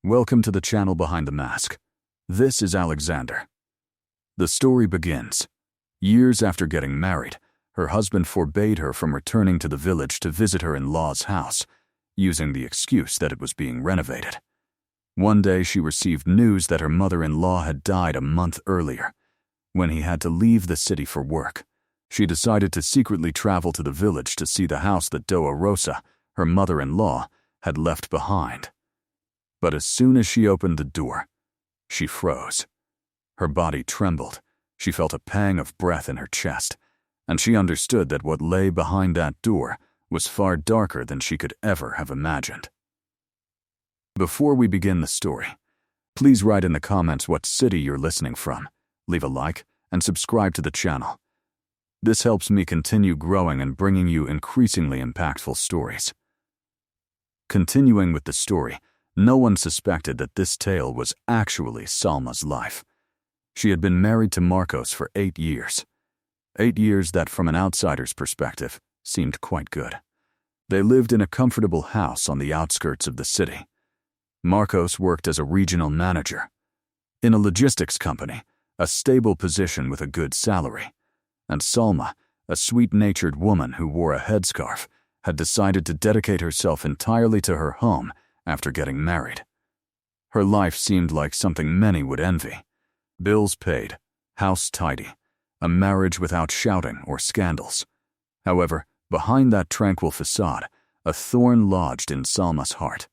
Welcome to the channel Behind the Mask. This is Alexander. The story begins. Years after getting married, her husband forbade her from returning to the village to visit her in-law's house, using the excuse that it was being renovated. One day she received news that her mother-in-law had died a month earlier, when he had to leave the city for work. She decided to secretly travel to the village to see the house that Doa Rosa, her mother-in-law, had left behind. But as soon as she opened the door, she froze. Her body trembled. She felt a pang of breath in her chest, and she understood that what lay behind that door was far darker than she could ever have imagined. Before we begin the story, please write in the comments what city you're listening from, leave a like, and subscribe to the channel. This helps me continue growing and bringing you increasingly impactful stories. Continuing with the story, no one suspected that this tale was actually Salma's life. She had been married to Marcos for 8 years. 8 years that, from an outsider's perspective, seemed quite good. They lived in a comfortable house on the outskirts of the city. Marcos worked as a regional manager in a logistics company, a stable position with a good salary. And Salma, a sweet-natured woman who wore a headscarf, had decided to dedicate herself entirely to her home after getting married. Her life seemed like something many would envy. Bills paid, house tidy, a marriage without shouting or scandals. However, behind that tranquil facade, a thorn lodged in Salma's heart.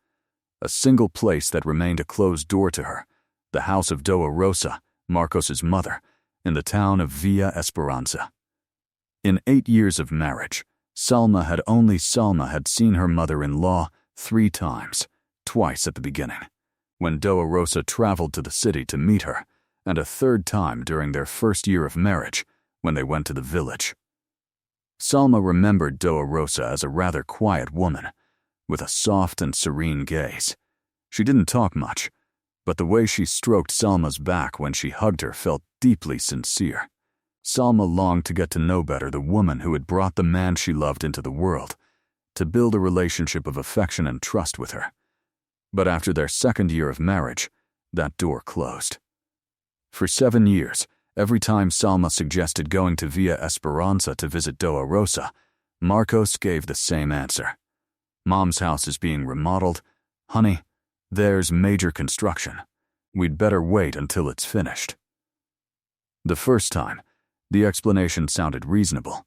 A single place that remained a closed door to her, the house of Doa Rosa, Marcos's mother, in the town of Villa Esperanza. In 8 years of marriage, Salma had seen her mother-in-law 3 times, twice at the beginning, when Doa Rosa traveled to the city to meet her, and a 3rd time during their first year of marriage, when they went to the village. Salma remembered Doa Rosa as a rather quiet woman, with a soft and serene gaze. She didn't talk much, but the way she stroked Salma's back when she hugged her felt deeply sincere. Salma longed to get to know better the woman who had brought the man she loved into the world, to build a relationship of affection and trust with her. But after their 2nd year of marriage, that door closed. For 7 years, every time Salma suggested going to Villa Esperanza to visit Doa Rosa, Marcos gave the same answer. Mom's house is being remodeled. Honey, there's major construction. We'd better wait until it's finished. The first time, the explanation sounded reasonable.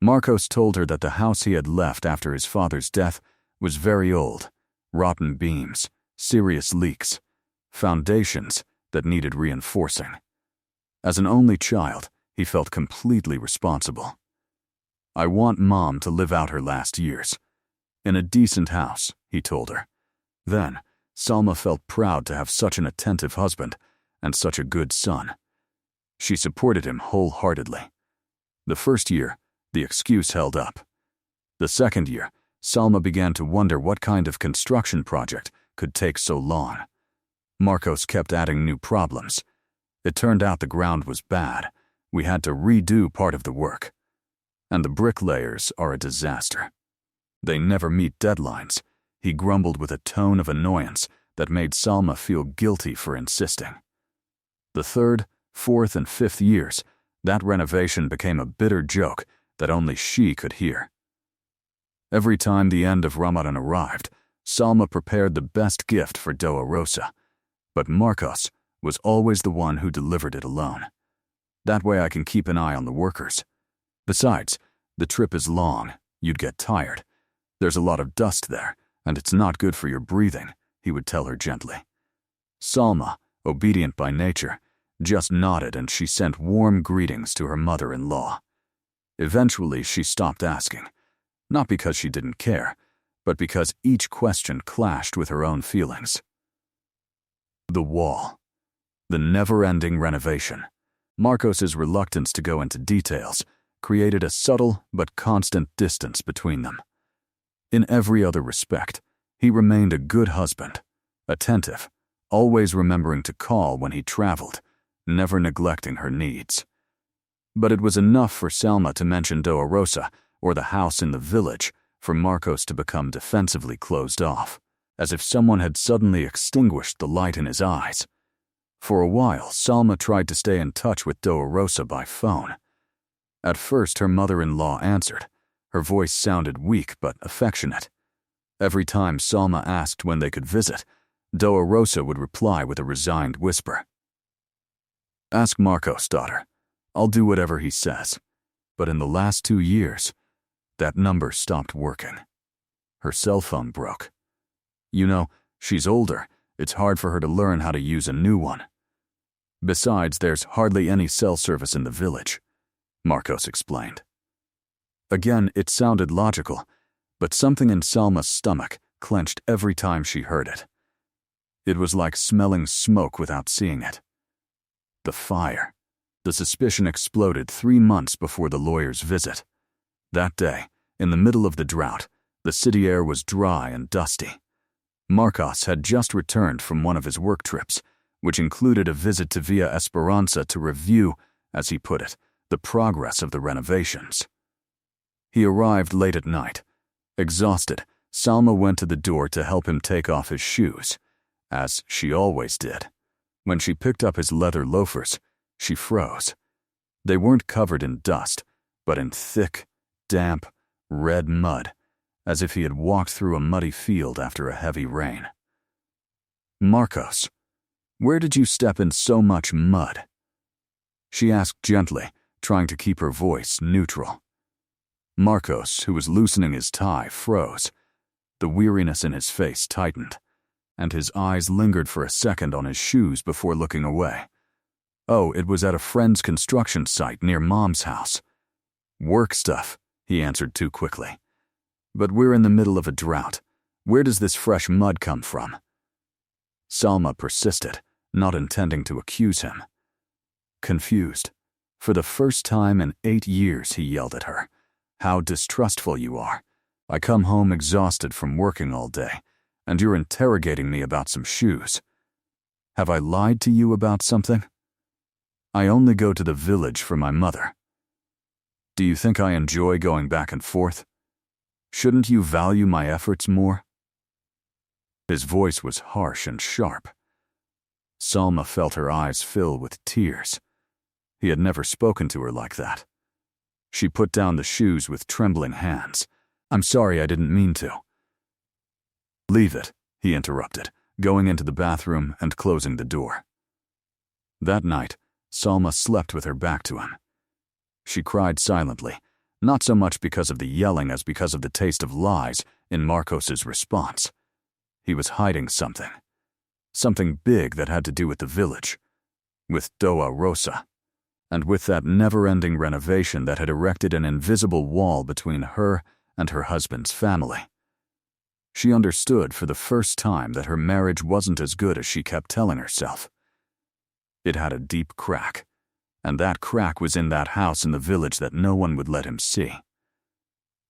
Marcos told her that the house he had left after his father's death was very old, rotten beams, serious leaks, foundations that needed reinforcing. As an only child, he felt completely responsible. I want Mom to live out her last years in a decent house, he told her. Then, Salma felt proud to have such an attentive husband and such a good son. She supported him wholeheartedly. The first year, the excuse held up. The 2nd year, Salma began to wonder what kind of construction project could take so long. Marcos kept adding new problems. It turned out the ground was bad. We had to redo part of the work. And the bricklayers are a disaster. They never meet deadlines, he grumbled with a tone of annoyance that made Salma feel guilty for insisting. The 3rd, 4th, and 5th years, that renovation became a bitter joke that only she could hear. Every time the end of Ramadan arrived, Salma prepared the best gift for Doa Rosa, but Marcos was always the one who delivered it alone. That way I can keep an eye on the workers. Besides, the trip is long, you'd get tired. There's a lot of dust there, and it's not good for your breathing, he would tell her gently. Salma, obedient by nature, just nodded, and she sent warm greetings to her mother-in-law. Eventually, she stopped asking, not because she didn't care, but because each question clashed with her own feelings. The wall. The never-ending renovation. Marcos's reluctance to go into details created a subtle but constant distance between them. In every other respect, he remained a good husband, attentive, always remembering to call when he traveled, never neglecting her needs. But it was enough for Salma to mention Doa Rosa or the house in the village for Marcos to become defensively closed off. as if someone had suddenly extinguished the light in his eyes. For a while, Salma tried to stay in touch with Dolorosa by phone. At first, her mother-in-law answered. Her voice sounded weak but affectionate. Every time Salma asked when they could visit, Dolorosa would reply with a resigned whisper. "Ask Marcos, daughter. I'll do whatever he says." But in the last 2 years, that number stopped working. Her cell phone broke. You know, she's older. It's hard for her to learn how to use a new one. Besides, there's hardly any cell service in the village, Marcos explained. Again, it sounded logical, but something in Salma's stomach clenched every time she heard it. It was like smelling smoke without seeing it. The fire. The suspicion exploded 3 months before the lawyer's visit. That day, in the middle of the drought, the city air was dry and dusty. Marcos had just returned from one of his work trips, which included a visit to Villa Esperanza to review, as he put it, the progress of the renovations. He arrived late at night. Exhausted, Salma went to the door to help him take off his shoes, as she always did. When she picked up his leather loafers, she froze. They weren't covered in dust, but in thick, damp, red mud, as if he had walked through a muddy field after a heavy rain. "Marcos, where did you step in so much mud?" she asked gently, trying to keep her voice neutral. Marcos, who was loosening his tie, froze. The weariness in his face tightened, and his eyes lingered for a second on his shoes before looking away. "Oh, it was at a friend's construction site near Mom's house." "Work stuff," he answered too quickly. "But we're in the middle of a drought. Where does this fresh mud come from?" Salma persisted, not intending to accuse him. Confused. For the first time in 8 years, he yelled at her. "How distrustful you are. I come home exhausted from working all day, and you're interrogating me about some shoes. Have I lied to you about something? I only go to the village for my mother. Do you think I enjoy going back and forth? Shouldn't you value my efforts more?" His voice was harsh and sharp. Salma felt her eyes fill with tears. He had never spoken to her like that. She put down the shoes with trembling hands. "I'm sorry, I didn't mean to." "Leave it," he interrupted, going into the bathroom and closing the door. That night, Salma slept with her back to him. She cried silently, not so much because of the yelling as because of the taste of lies in Marcos's response. He was hiding something. Something big that had to do with the village, with Dolorosa, and with that never-ending renovation that had erected an invisible wall between her and her husband's family. She understood for the first time that her marriage wasn't as good as she kept telling herself. It had a deep crack, and that crack was in that house in the village that no one would let him see.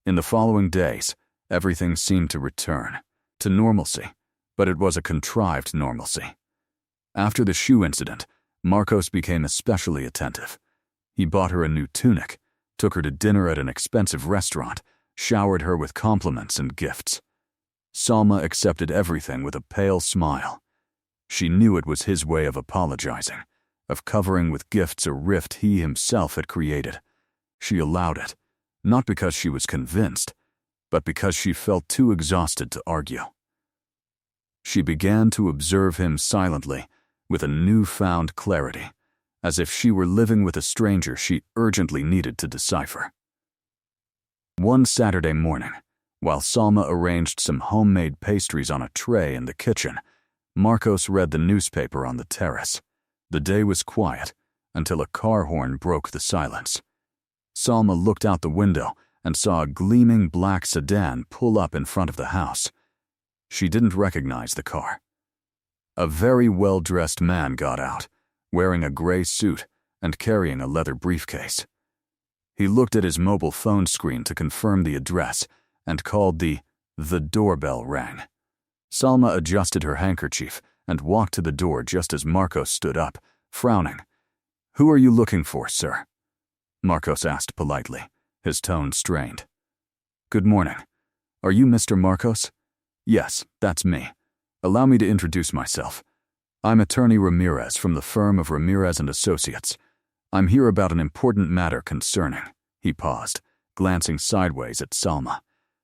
In the following days, everything seemed to return to normalcy, but it was a contrived normalcy. After the shoe incident, Marcos became especially attentive. He bought her a new tunic, took her to dinner at an expensive restaurant, showered her with compliments and gifts. Salma accepted everything with a pale smile. She knew it was his way of apologizing, of covering with gifts a rift he himself had created. She allowed it, not because she was convinced, but because she felt too exhausted to argue. She began to observe him silently, with a newfound clarity, as if she were living with a stranger she urgently needed to decipher. One Saturday morning, while Salma arranged some homemade pastries on a tray in the kitchen, Marcos read the newspaper on the terrace. The day was quiet, until a car horn broke the silence. Salma looked out the window and saw a gleaming black sedan pull up in front of the house. She didn't recognize the car. A very well-dressed man got out, wearing a gray suit and carrying a leather briefcase. He looked at his mobile phone screen to confirm the address and called the doorbell rang. Salma adjusted her handkerchief and walked to the door just as Marcos stood up, frowning. "Who are you looking for, sir?" Marcos asked politely, his tone strained. "Good morning. Are you Mr. Marcos?" "Yes, that's me. Allow me to introduce myself. I'm attorney Ramirez from the firm of Ramirez & Associates. I'm here about an important matter concerning—" He paused, glancing sideways at Salma,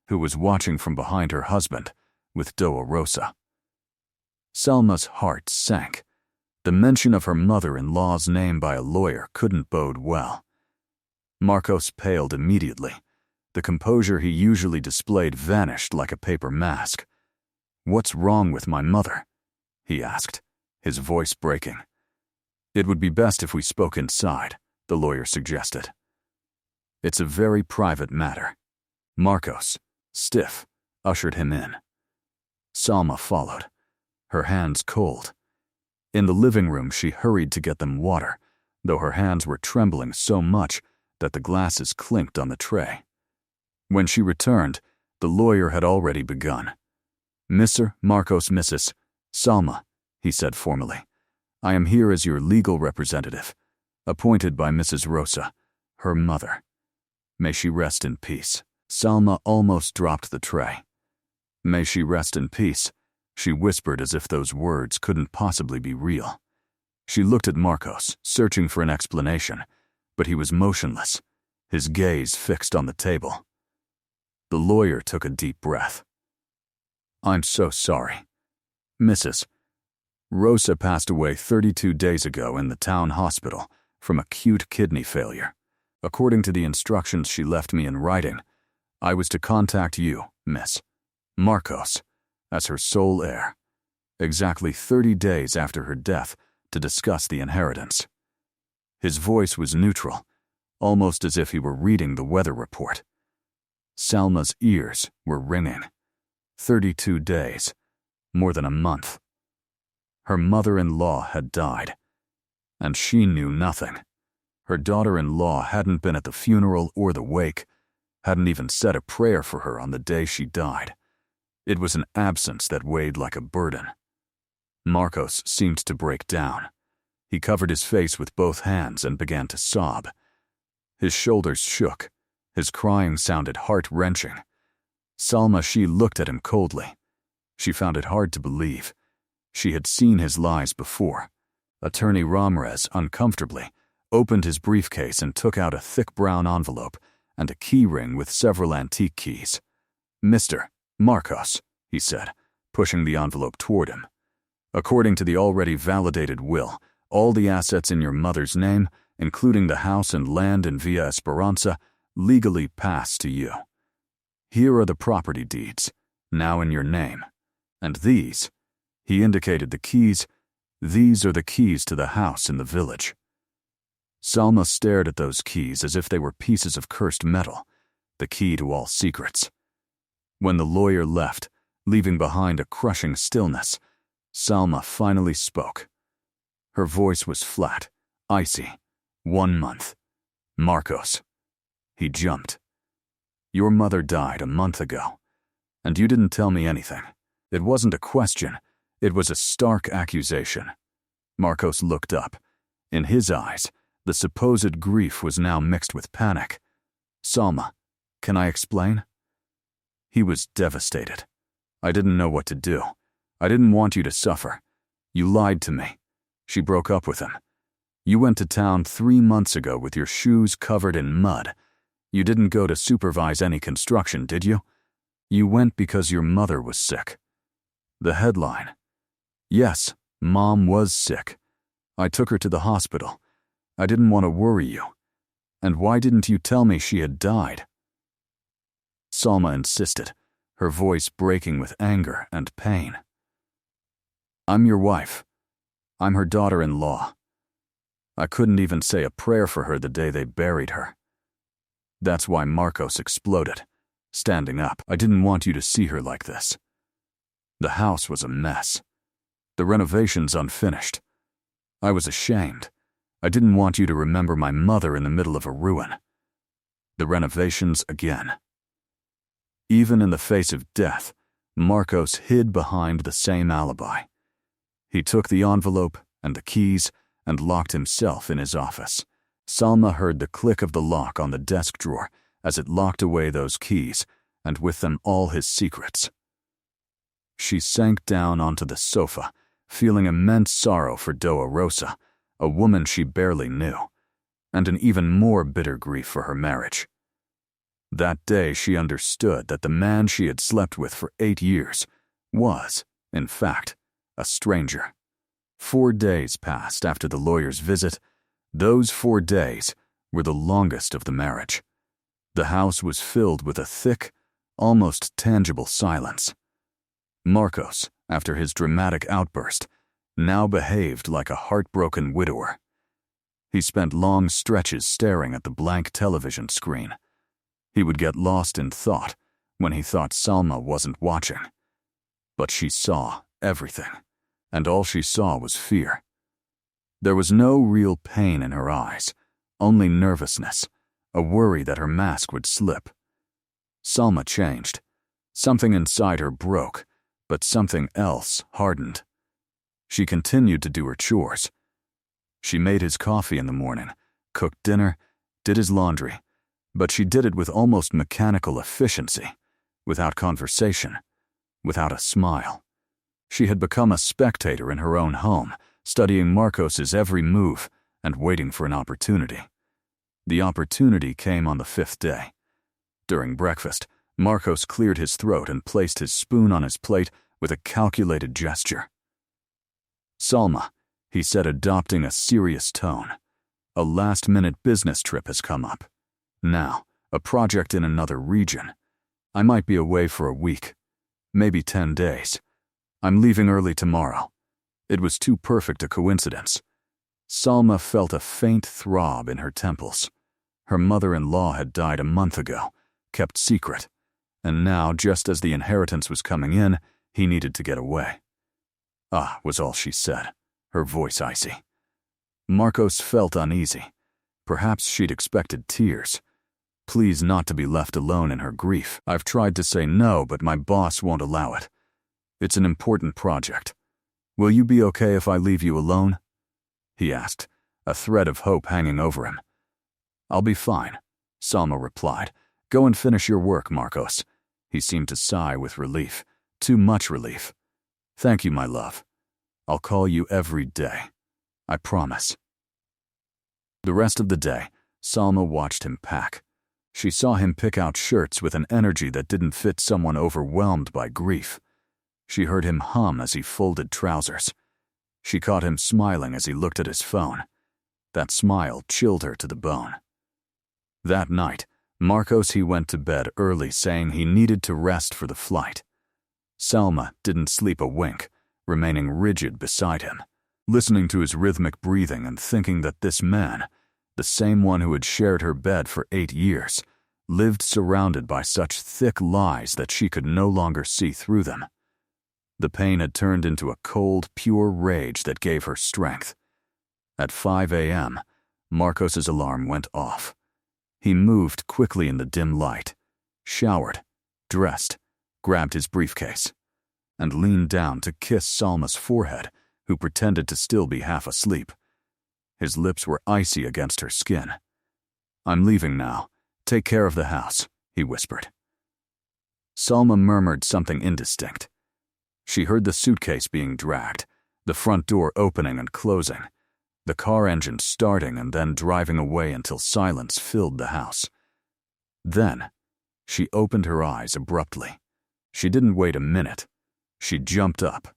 who was watching from behind her husband, with Doa Rosa. Salma's heart sank. The mention of her mother-in-law's name by a lawyer couldn't bode well. Marcos paled immediately. The composure he usually displayed vanished like a paper mask. "What's wrong with my mother?" he asked, his voice breaking. "It would be best if we spoke inside," the lawyer suggested. "It's a very private matter." Marcos, stiff, ushered him in. Salma followed, her hands cold. In the living room, she hurried to get them water, though her hands were trembling so much that the glasses clinked on the tray. When she returned, the lawyer had already begun. "Mr. Marcos, Mrs. Salma," he said formally, "I am here as your legal representative, appointed by Mrs. Rosa, her mother. May she rest in peace." Salma almost dropped the tray. "May she rest in peace," she whispered as if those words couldn't possibly be real. She looked at Marcos, searching for an explanation, but he was motionless, his gaze fixed on the table. The lawyer took a deep breath. "I'm so sorry. Mrs. Rosa passed away 32 days ago in the town hospital from acute kidney failure. According to the instructions she left me in writing, I was to contact you, Miss Marcos, as her sole heir, exactly 30 days after her death to discuss the inheritance." His voice was neutral, almost as if he were reading the weather report. Salma's ears were ringing. 32 days, more than a month. Her mother-in-law had died, and she knew nothing. Her daughter-in-law hadn't been at the funeral or the wake, hadn't even said a prayer for her on the day she died. It was an absence that weighed like a burden. Marcos seemed to break down. He covered his face with both hands and began to sob. His shoulders shook. His crying sounded heart-wrenching. Salma, she looked at him coldly. She found it hard to believe. She had seen his lies before. Attorney Ramirez, uncomfortably, opened his briefcase and took out a thick brown envelope and a key ring with several antique keys. "Mr. Marcos," he said, pushing the envelope toward him. "According to the already validated will, all the assets in your mother's name, including the house and land in Villa Esperanza, legally pass to you. Here are the property deeds, now in your name. And these," he indicated the keys, "these are the keys to the house in the village." Salma stared at those keys as if they were pieces of cursed metal, the key to all secrets. When the lawyer left, leaving behind a crushing stillness, Salma finally spoke. Her voice was flat, icy. 1 month. "Marcos." He jumped. "Your mother died a month ago, and you didn't tell me anything. It wasn't a question, it was a stark accusation." Marcos looked up. In his eyes, the supposed grief was now mixed with panic. "Salma, can I explain?" He was devastated. "I didn't know what to do. I didn't want you to suffer. You lied to me." She broke up with him. "You went to town 3 months ago with your shoes covered in mud. You didn't go to supervise any construction, did you? You went because your mother was sick." The headline. "Yes, Mom was sick. I took her to the hospital. I didn't want to worry you. And why didn't you tell me she had died?" Salma insisted, her voice breaking with anger and pain. "I'm your wife. I'm her daughter-in-law. I couldn't even say a prayer for her the day they buried her." That's why Marcos exploded, standing up. "I didn't want you to see her like this. The house was a mess. The renovations unfinished. I was ashamed. I didn't want you to remember my mother in the middle of a ruin. The renovations again." Even in the face of death, Marcos hid behind the same alibi. He took the envelope and the keys and locked himself in his office. Salma heard the click of the lock on the desk drawer as it locked away those keys, and with them all his secrets. She sank down onto the sofa, feeling immense sorrow for Doa Rosa, a woman she barely knew, and an even more bitter grief for her marriage. That day she understood that the man she had slept with for 8 years was, in fact, a stranger. 4 days passed after the lawyer's visit. Those 4 days were the longest of the marriage. The house was filled with a thick, almost tangible silence. Marcos, after his dramatic outburst, now behaved like a heartbroken widower. He spent long stretches staring at the blank television screen. He would get lost in thought when he thought Salma wasn't watching. But she saw everything, and all she saw was fear. There was no real pain in her eyes, only nervousness, a worry that her mask would slip. Salma changed. Something inside her broke, but something else hardened. She continued to do her chores. She made his coffee in the morning, cooked dinner, did his laundry, but she did it with almost mechanical efficiency, without conversation, without a smile. She had become a spectator in her own home, studying Marcos's every move and waiting for an opportunity. The opportunity came on the 5th day. During breakfast, Marcos cleared his throat and placed his spoon on his plate with a calculated gesture. "Salma," he said, adopting a serious tone, "a last-minute business trip has come up. Now, a project in another region. I might be away for a week, maybe 10 days. I'm leaving early tomorrow." It was too perfect a coincidence. Salma felt a faint throb in her temples. Her mother-in-law had died a month ago, kept secret, and now, just as the inheritance was coming in, he needed to get away. "Ah," was all she said, her voice icy. Marcos felt uneasy. Perhaps she'd expected tears. Pleased not to be left alone in her grief. "I've tried to say no, but my boss won't allow it. It's an important project. Will you be okay if I leave you alone?" he asked, a thread of hope hanging over him. "I'll be fine," Salma replied. "Go and finish your work, Marcos." He seemed to sigh with relief. Too much relief. "Thank you, my love. I'll call you every day. I promise." The rest of the day, Salma watched him pack. She saw him pick out shirts with an energy that didn't fit someone overwhelmed by grief. She heard him hum as he folded trousers. She caught him smiling as he looked at his phone. That smile chilled her to the bone. That night, he went to bed early, saying he needed to rest for the flight. Salma didn't sleep a wink, remaining rigid beside him, listening to his rhythmic breathing and thinking that this man, the same one who had shared her bed for 8 years, lived surrounded by such thick lies that she could no longer see through them. The pain had turned into a cold, pure rage that gave her strength. At 5 a.m., Marcos's alarm went off. He moved quickly in the dim light, showered, dressed, grabbed his briefcase, and leaned down to kiss Salma's forehead, who pretended to still be half asleep. His lips were icy against her skin. "I'm leaving now. Take care of the house," he whispered. Salma murmured something indistinct. She heard the suitcase being dragged, the front door opening and closing, the car engine starting and then driving away until silence filled the house. Then, she opened her eyes abruptly. She didn't wait a minute. She jumped up.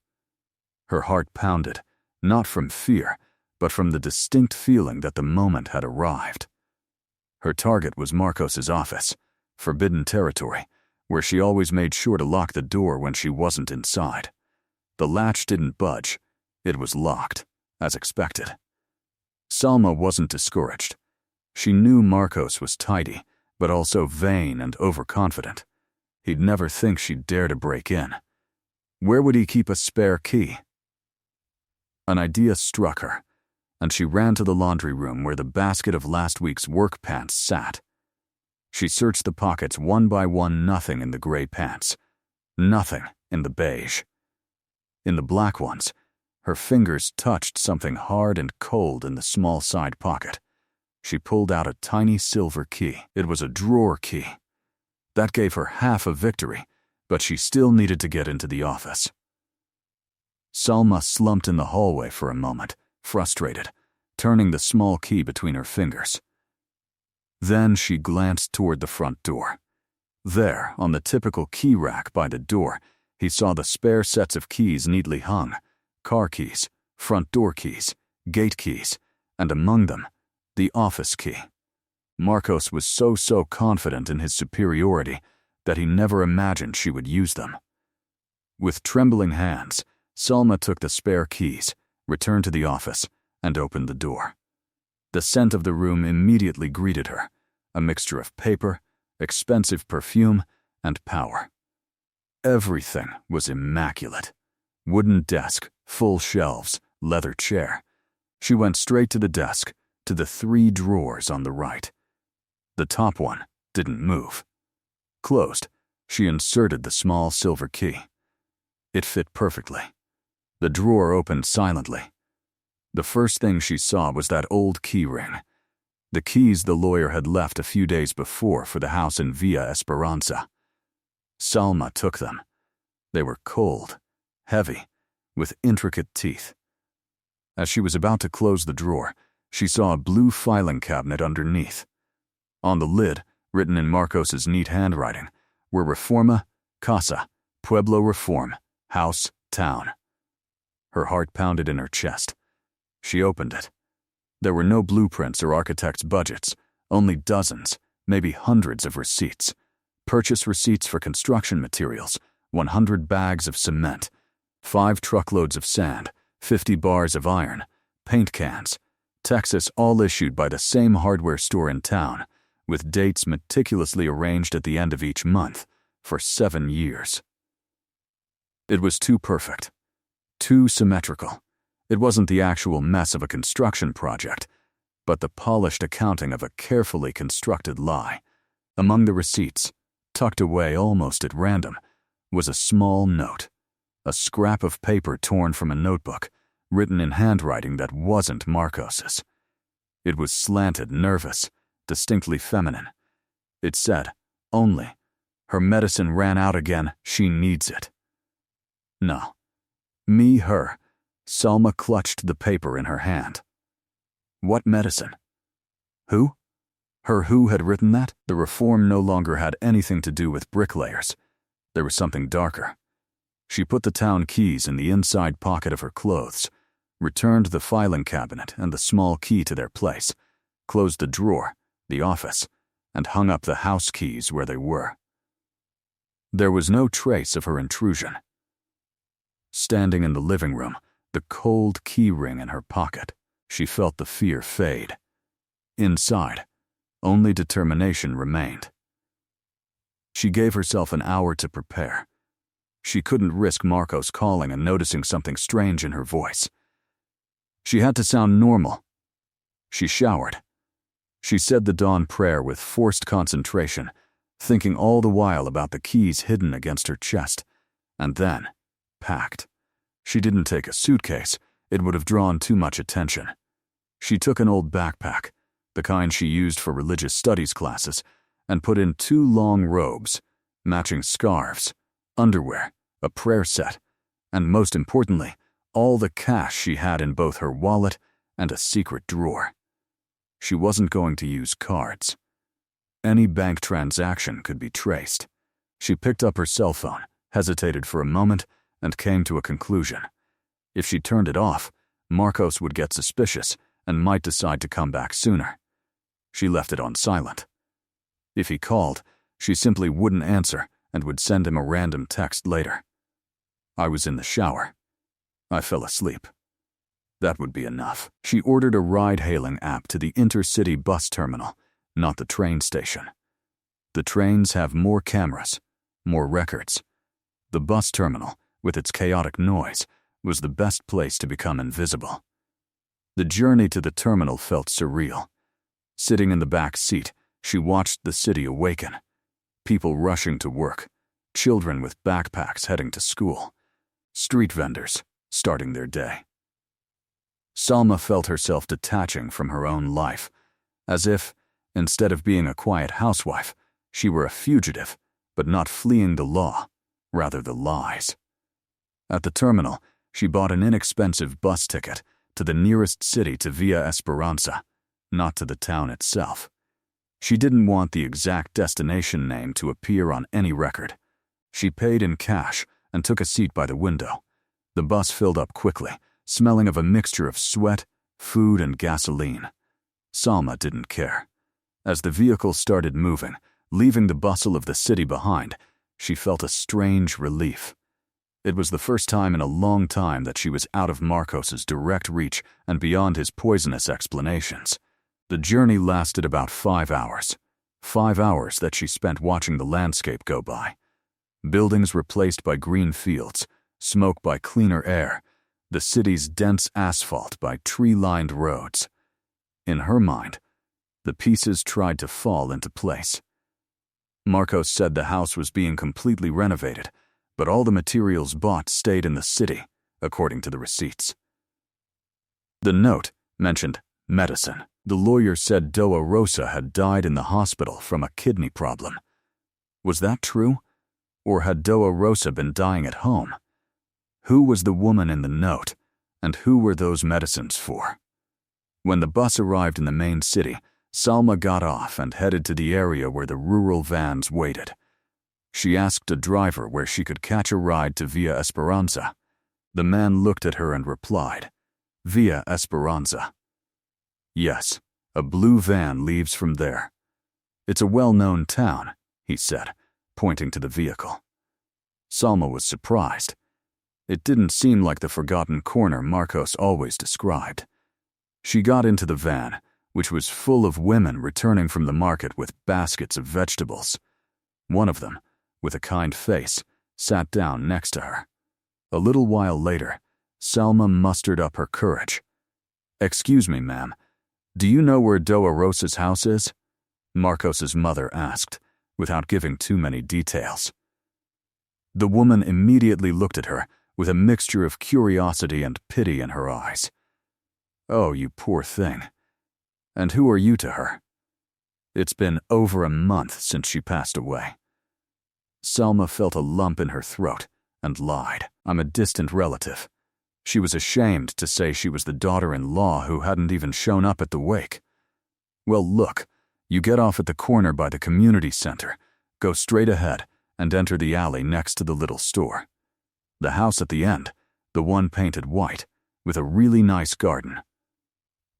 Her heart pounded, not from fear, but from the distinct feeling that the moment had arrived. Her target was Marcos's office, forbidden territory, where she always made sure to lock the door when she wasn't inside. The latch didn't budge. It was locked, as expected. Salma wasn't discouraged. She knew Marcos was tidy, but also vain and overconfident. He'd never think she'd dare to break in. Where would he keep a spare key? An idea struck her, and she ran to the laundry room where the basket of last week's work pants sat. She searched the pockets one by one, nothing in the gray pants, nothing in the beige. In the black ones, her fingers touched something hard and cold in the small side pocket. She pulled out a tiny silver key. It was a drawer key. That gave her half a victory, but she still needed to get into the office. Salma slumped in the hallway for a moment, frustrated, turning the small key between her fingers. Then she glanced toward the front door. There, on the typical key rack by the door, he saw the spare sets of keys neatly hung: car keys, front door keys, gate keys, and among them, the office key. Marcos was so confident in his superiority that he never imagined she would use them. With trembling hands, Salma took the spare keys, returned to the office, and opened the door. The scent of the room immediately greeted her, a mixture of paper, expensive perfume, and power. Everything was immaculate. Wooden desk, full shelves, leather chair. She went straight to the desk, to the 3 drawers on the right. The top one didn't move. Closed, she inserted the small silver key. It fit perfectly. The drawer opened silently. The first thing she saw was that old key ring. The keys the lawyer had left a few days before for the house in Villa Esperanza. Salma took them. They were cold, heavy, with intricate teeth. As she was about to close the drawer, she saw a blue filing cabinet underneath. On the lid, written in Marcos's neat handwriting, were Reforma, Casa, Pueblo Reform, House, Town. Her heart pounded in her chest. She opened it. There were no blueprints or architect's budgets, only dozens, maybe hundreds of receipts. Purchase receipts for construction materials, 100 bags of cement, 5 truckloads of sand, 50 bars of iron, paint cans, Texas, all issued by the same hardware store in town, with dates meticulously arranged at the end of each month, for 7 years. It was too perfect, too symmetrical. It wasn't the actual mess of a construction project, but the polished accounting of a carefully constructed lie. Among the receipts, tucked away almost at random, was a small note, a scrap of paper torn from a notebook, written in handwriting that wasn't Marcos's. It was slanted, nervous, distinctly feminine. It said, only, her medicine ran out again, she needs it. No. Me, her. Salma clutched the paper in her hand. What medicine? Who? Her who had written that? The reform no longer had anything to do with bricklayers. There was something darker. She put the town keys in the inside pocket of her clothes, returned the filing cabinet and the small key to their place, closed the drawer, the office, and hung up the house keys where they were. There was no trace of her intrusion. Standing in the living room, the cold key ring in her pocket, she felt the fear fade. Inside, only determination remained. She gave herself an hour to prepare. She couldn't risk Marcos calling and noticing something strange in her voice. She had to sound normal. She showered. She said the dawn prayer with forced concentration, thinking all the while about the keys hidden against her chest, and then packed. She didn't take a suitcase. It would have drawn too much attention. She took an old backpack, the kind she used for religious studies classes, and put in 2 long robes, matching scarves, underwear, a prayer set, and most importantly, all the cash she had in both her wallet and a secret drawer. She wasn't going to use cards. Any bank transaction could be traced. She picked up her cell phone, hesitated for a moment, and came to a conclusion. If she turned it off, Marcos would get suspicious and might decide to come back sooner. She left it on silent. If he called, she simply wouldn't answer and would send him a random text later. I was in the shower. I fell asleep. That would be enough. She ordered a ride-hailing app to the intercity bus terminal, not the train station. The trains have more cameras, more records. The bus terminal, with its chaotic noise, was the best place to become invisible. The journey to the terminal felt surreal. Sitting in the back seat, she watched the city awaken. People rushing to work, children with backpacks heading to school, street vendors starting their day. Salma felt herself detaching from her own life, as if, instead of being a quiet housewife, she were a fugitive, but not fleeing the law, rather the lies. At the terminal, she bought an inexpensive bus ticket to the nearest city to Via Esperanza, not to the town itself. She didn't want the exact destination name to appear on any record. She paid in cash and took a seat by the window. The bus filled up quickly, smelling of a mixture of sweat, food, and gasoline. Salma didn't care. As the vehicle started moving, leaving the bustle of the city behind, she felt a strange relief. It was the first time in a long time that she was out of Marcos's direct reach and beyond his poisonous explanations. The journey lasted about 5 hours. 5 hours that she spent watching the landscape go by. Buildings replaced by green fields, smoke by cleaner air, the city's dense asphalt by tree-lined roads. In her mind, the pieces tried to fall into place. Marcos said the house was being completely renovated, but all the materials bought stayed in the city, according to the receipts. The note mentioned medicine. The lawyer said Doa Rosa had died in the hospital from a kidney problem. Was that true? Or had Doa Rosa been dying at home? Who was the woman in the note, and who were those medicines for? When the bus arrived in the main city, Salma got off and headed to the area where the rural vans waited. She asked a driver where she could catch a ride to Via Esperanza. The man looked at her and replied, "Via Esperanza." "Yes, a blue van leaves from there. It's a well-known town," he said, pointing to the vehicle. Salma was surprised. It didn't seem like the forgotten corner Marcos always described. She got into the van, which was full of women returning from the market with baskets of vegetables. One of them, with a kind face, sat down next to her. A little while later, Salma mustered up her courage. "Excuse me, ma'am. Do you know where Doa Rosa's house is?" Marcos's mother asked, without giving too many details. The woman immediately looked at her with a mixture of curiosity and pity in her eyes. "Oh, you poor thing. And who are you to her?" "It's been over a month since she passed away." Salma felt a lump in her throat and lied. "I'm a distant relative." She was ashamed to say she was the daughter-in-law who hadn't even shown up at the wake. "Well, look, you get off at the corner by the community center, go straight ahead, and enter the alley next to the little store. The house at the end, the one painted white, with a really nice garden."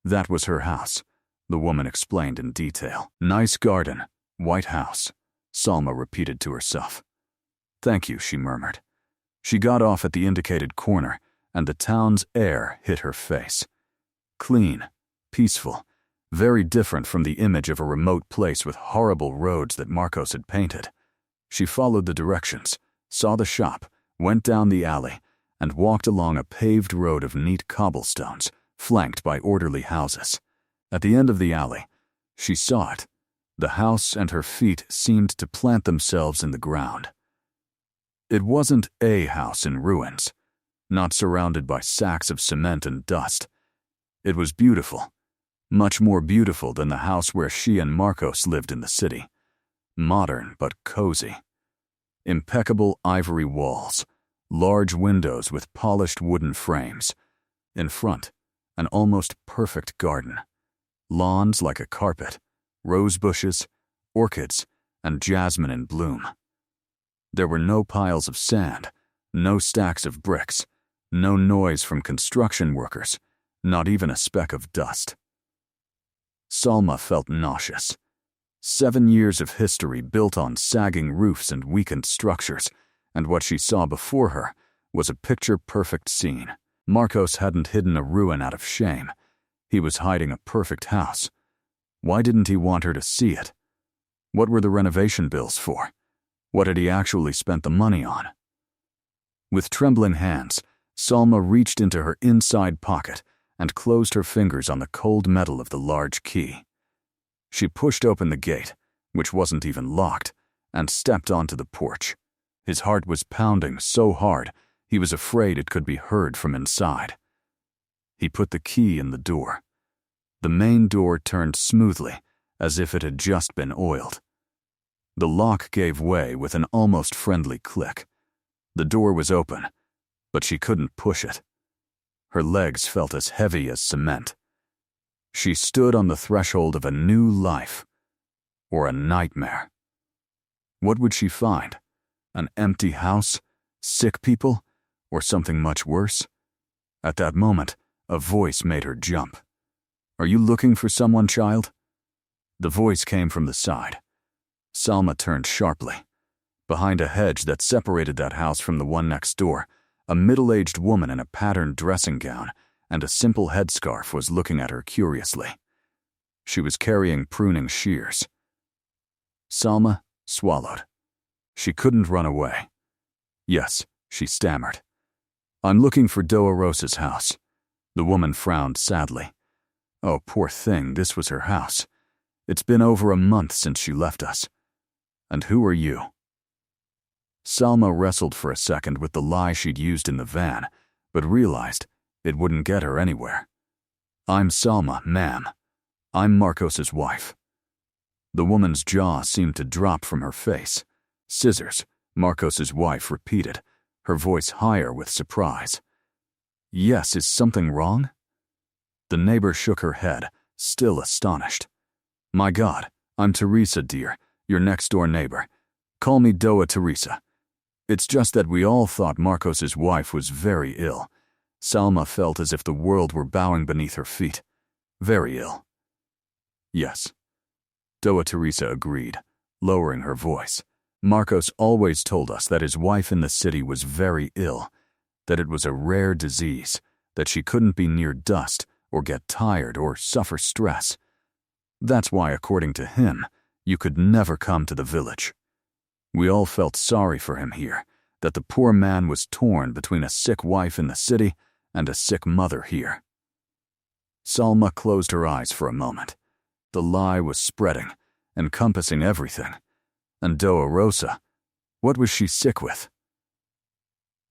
That was her house, the woman explained in detail. "Nice garden, white house," Salma repeated to herself. "Thank you," she murmured. She got off at the indicated corner, and the town's air hit her face. Clean, peaceful, very different from the image of a remote place with horrible roads that Marcos had painted. She followed the directions, saw the shop, went down the alley, and walked along a paved road of neat cobblestones, flanked by orderly houses. At the end of the alley, she saw it. The house and her feet seemed to plant themselves in the ground. It wasn't a house in ruins, not surrounded by sacks of cement and dust. It was beautiful, much more beautiful than the house where she and Marcos lived in the city. Modern but cozy. Impeccable ivory walls, large windows with polished wooden frames. In front, an almost perfect garden. Lawns like a carpet, rose bushes, orchids, and jasmine in bloom. There were no piles of sand, no stacks of bricks, no noise from construction workers, not even a speck of dust. Salma felt nauseous. 7 years of history built on sagging roofs and weakened structures, and what she saw before her was a picture-perfect scene. Marcos hadn't hidden a ruin out of shame. He was hiding a perfect house. Why didn't he want her to see it? What were the renovation bills for? What had he actually spent the money on? With trembling hands, Salma reached into her inside pocket and closed her fingers on the cold metal of the large key. She pushed open the gate, which wasn't even locked, and stepped onto the porch. His heart was pounding so hard, he was afraid it could be heard from inside. He put the key in the door. The main door turned smoothly, as if it had just been oiled. The lock gave way with an almost friendly click. The door was open, but she couldn't push it. Her legs felt as heavy as cement. She stood on the threshold of a new life, or a nightmare. What would she find? An empty house, sick people, or something much worse? At that moment, a voice made her jump. "Are you looking for someone, child?" The voice came from the side. Salma turned sharply. Behind a hedge that separated that house from the one next door, a middle-aged woman in a patterned dressing gown and a simple headscarf was looking at her curiously. She was carrying pruning shears. Salma swallowed. She couldn't run away. "Yes," she stammered. "I'm looking for Doa Rosa's house." The woman frowned sadly. "Oh, poor thing, this was her house. It's been over a month since she left us. And who are you?" Salma wrestled for a second with the lie she'd used in the van, but realized it wouldn't get her anywhere. "I'm Salma, ma'am. I'm Marcos's wife." The woman's jaw seemed to drop from her face. "Scissors," Marcos's wife repeated, her voice higher with surprise. "Yes, is something wrong?" The neighbor shook her head, still astonished. "My God, I'm Teresa, dear, your next-door neighbor. Call me Doa Teresa. It's just that we all thought Marcos's wife was very ill." Salma felt as if the world were bowing beneath her feet. "Very ill." "Yes." Doa Teresa agreed, lowering her voice. "Marcos always told us that his wife in the city was very ill, that it was a rare disease, that she couldn't be near dust or get tired or suffer stress. That's why, according to him, you could never come to the village. We all felt sorry for him here, that the poor man was torn between a sick wife in the city and a sick mother here." Salma closed her eyes for a moment. The lie was spreading, encompassing everything. And Doa Rosa, what was she sick with?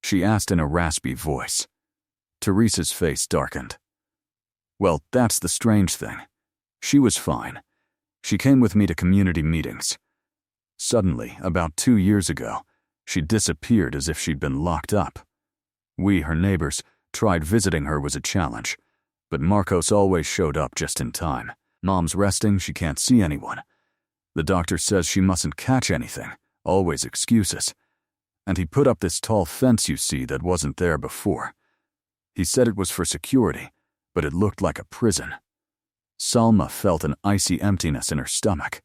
She asked in a raspy voice. Teresa's face darkened. "Well, that's the strange thing. She was fine. She came with me to community meetings. Suddenly, about 2 years ago, she disappeared as if she'd been locked up. We, her neighbors, tried visiting her was a challenge, but Marcos always showed up just in time. Mom's resting, she can't see anyone. The doctor says she mustn't catch anything, always excuses. And he put up this tall fence you see that wasn't there before. He said it was for security, but it looked like a prison." Salma felt an icy emptiness in her stomach.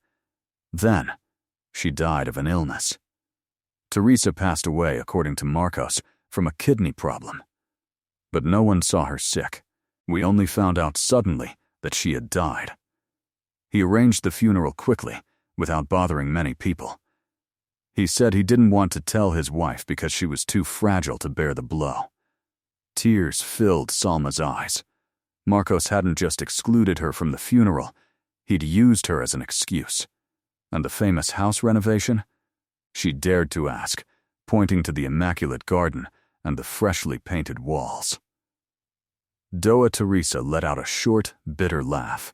Then, she died of an illness. Teresa passed away, according to Marcos, from a kidney problem. But no one saw her sick. We only found out suddenly that she had died. He arranged the funeral quickly, without bothering many people. He said he didn't want to tell his wife because she was too fragile to bear the blow. Tears filled Salma's eyes. Marcos hadn't just excluded her from the funeral, he'd used her as an excuse. And the famous house renovation? She dared to ask, pointing to the immaculate garden and the freshly painted walls. Doa Teresa let out a short, bitter laugh.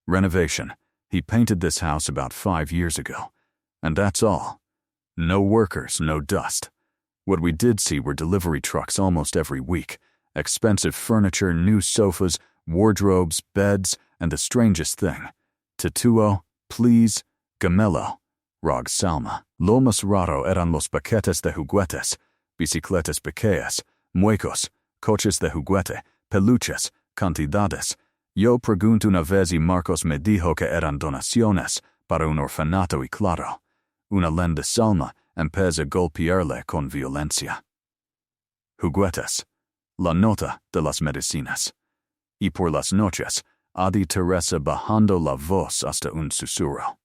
"Renovation. He painted this house about 5 years ago. And that's all. No workers, no dust. What we did see were delivery trucks almost every week. Expensive furniture, new sofas, wardrobes, beds, and the strangest thing. Tatuo, please, Gamelo, rog Salma. Lo más raro eran los paquetes de juguetes, bicicletas pequeñas, muecos, coches de juguete, peluches, cantidades. Yo pregunto una vez y Marcos me dijo que eran donaciones para un orfanato y claro. Una lenda Salma empezó a golpearle con violencia. Juguetes. La nota de las medicinas. Y por las noches, Adi Teresa bajando la voz hasta un susurro.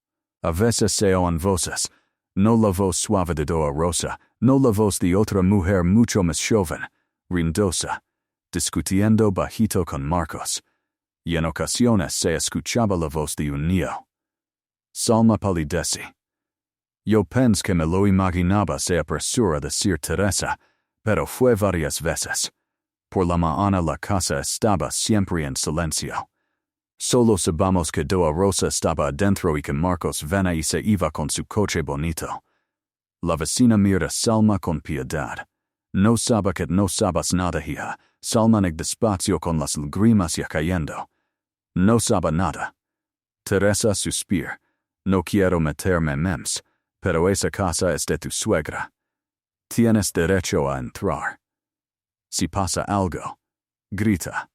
A veces se oen voces, no la voz suave de Doa Rosa, no la voz de otra mujer mucho más joven, rindosa, discutiendo bajito con Marcos. Y en ocasiones se escuchaba la voz de un niño. Salma palidece. Yo pensé que me lo imaginaba, se apresura a decir Teresa, pero fue varias veces. Por la mañana la casa estaba siempre en silencio. Solo sabemos que Doa Rosa estaba adentro y que Marcos venía y se iba con su coche bonito. La vecina mira Salma con piedad. No sabe que no sabes nada, hija. Salma neg despacio con las lágrimas ya cayendo. No sabe nada. Teresa suspira. No quiero meterme memes, pero esa casa es de tu suegra. Tienes derecho a entrar. Si pasa algo, grita.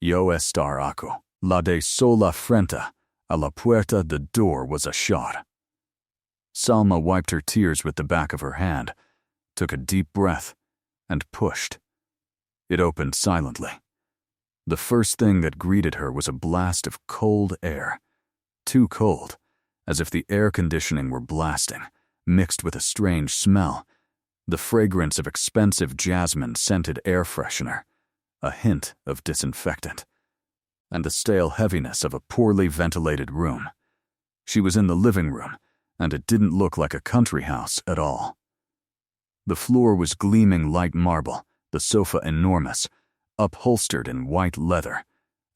Yo estar aquí. La de sola frente a la puerta. The door was ajar. Salma wiped her tears with the back of her hand, took a deep breath, and pushed. It opened silently. The first thing that greeted her was a blast of cold air. Too cold, as if the air conditioning were blasting, mixed with a strange smell, the fragrance of expensive jasmine-scented air freshener, a hint of disinfectant, and the stale heaviness of a poorly ventilated room. She was in the living room, and it didn't look like a country house at all. The floor was gleaming light marble, the sofa enormous, upholstered in white leather,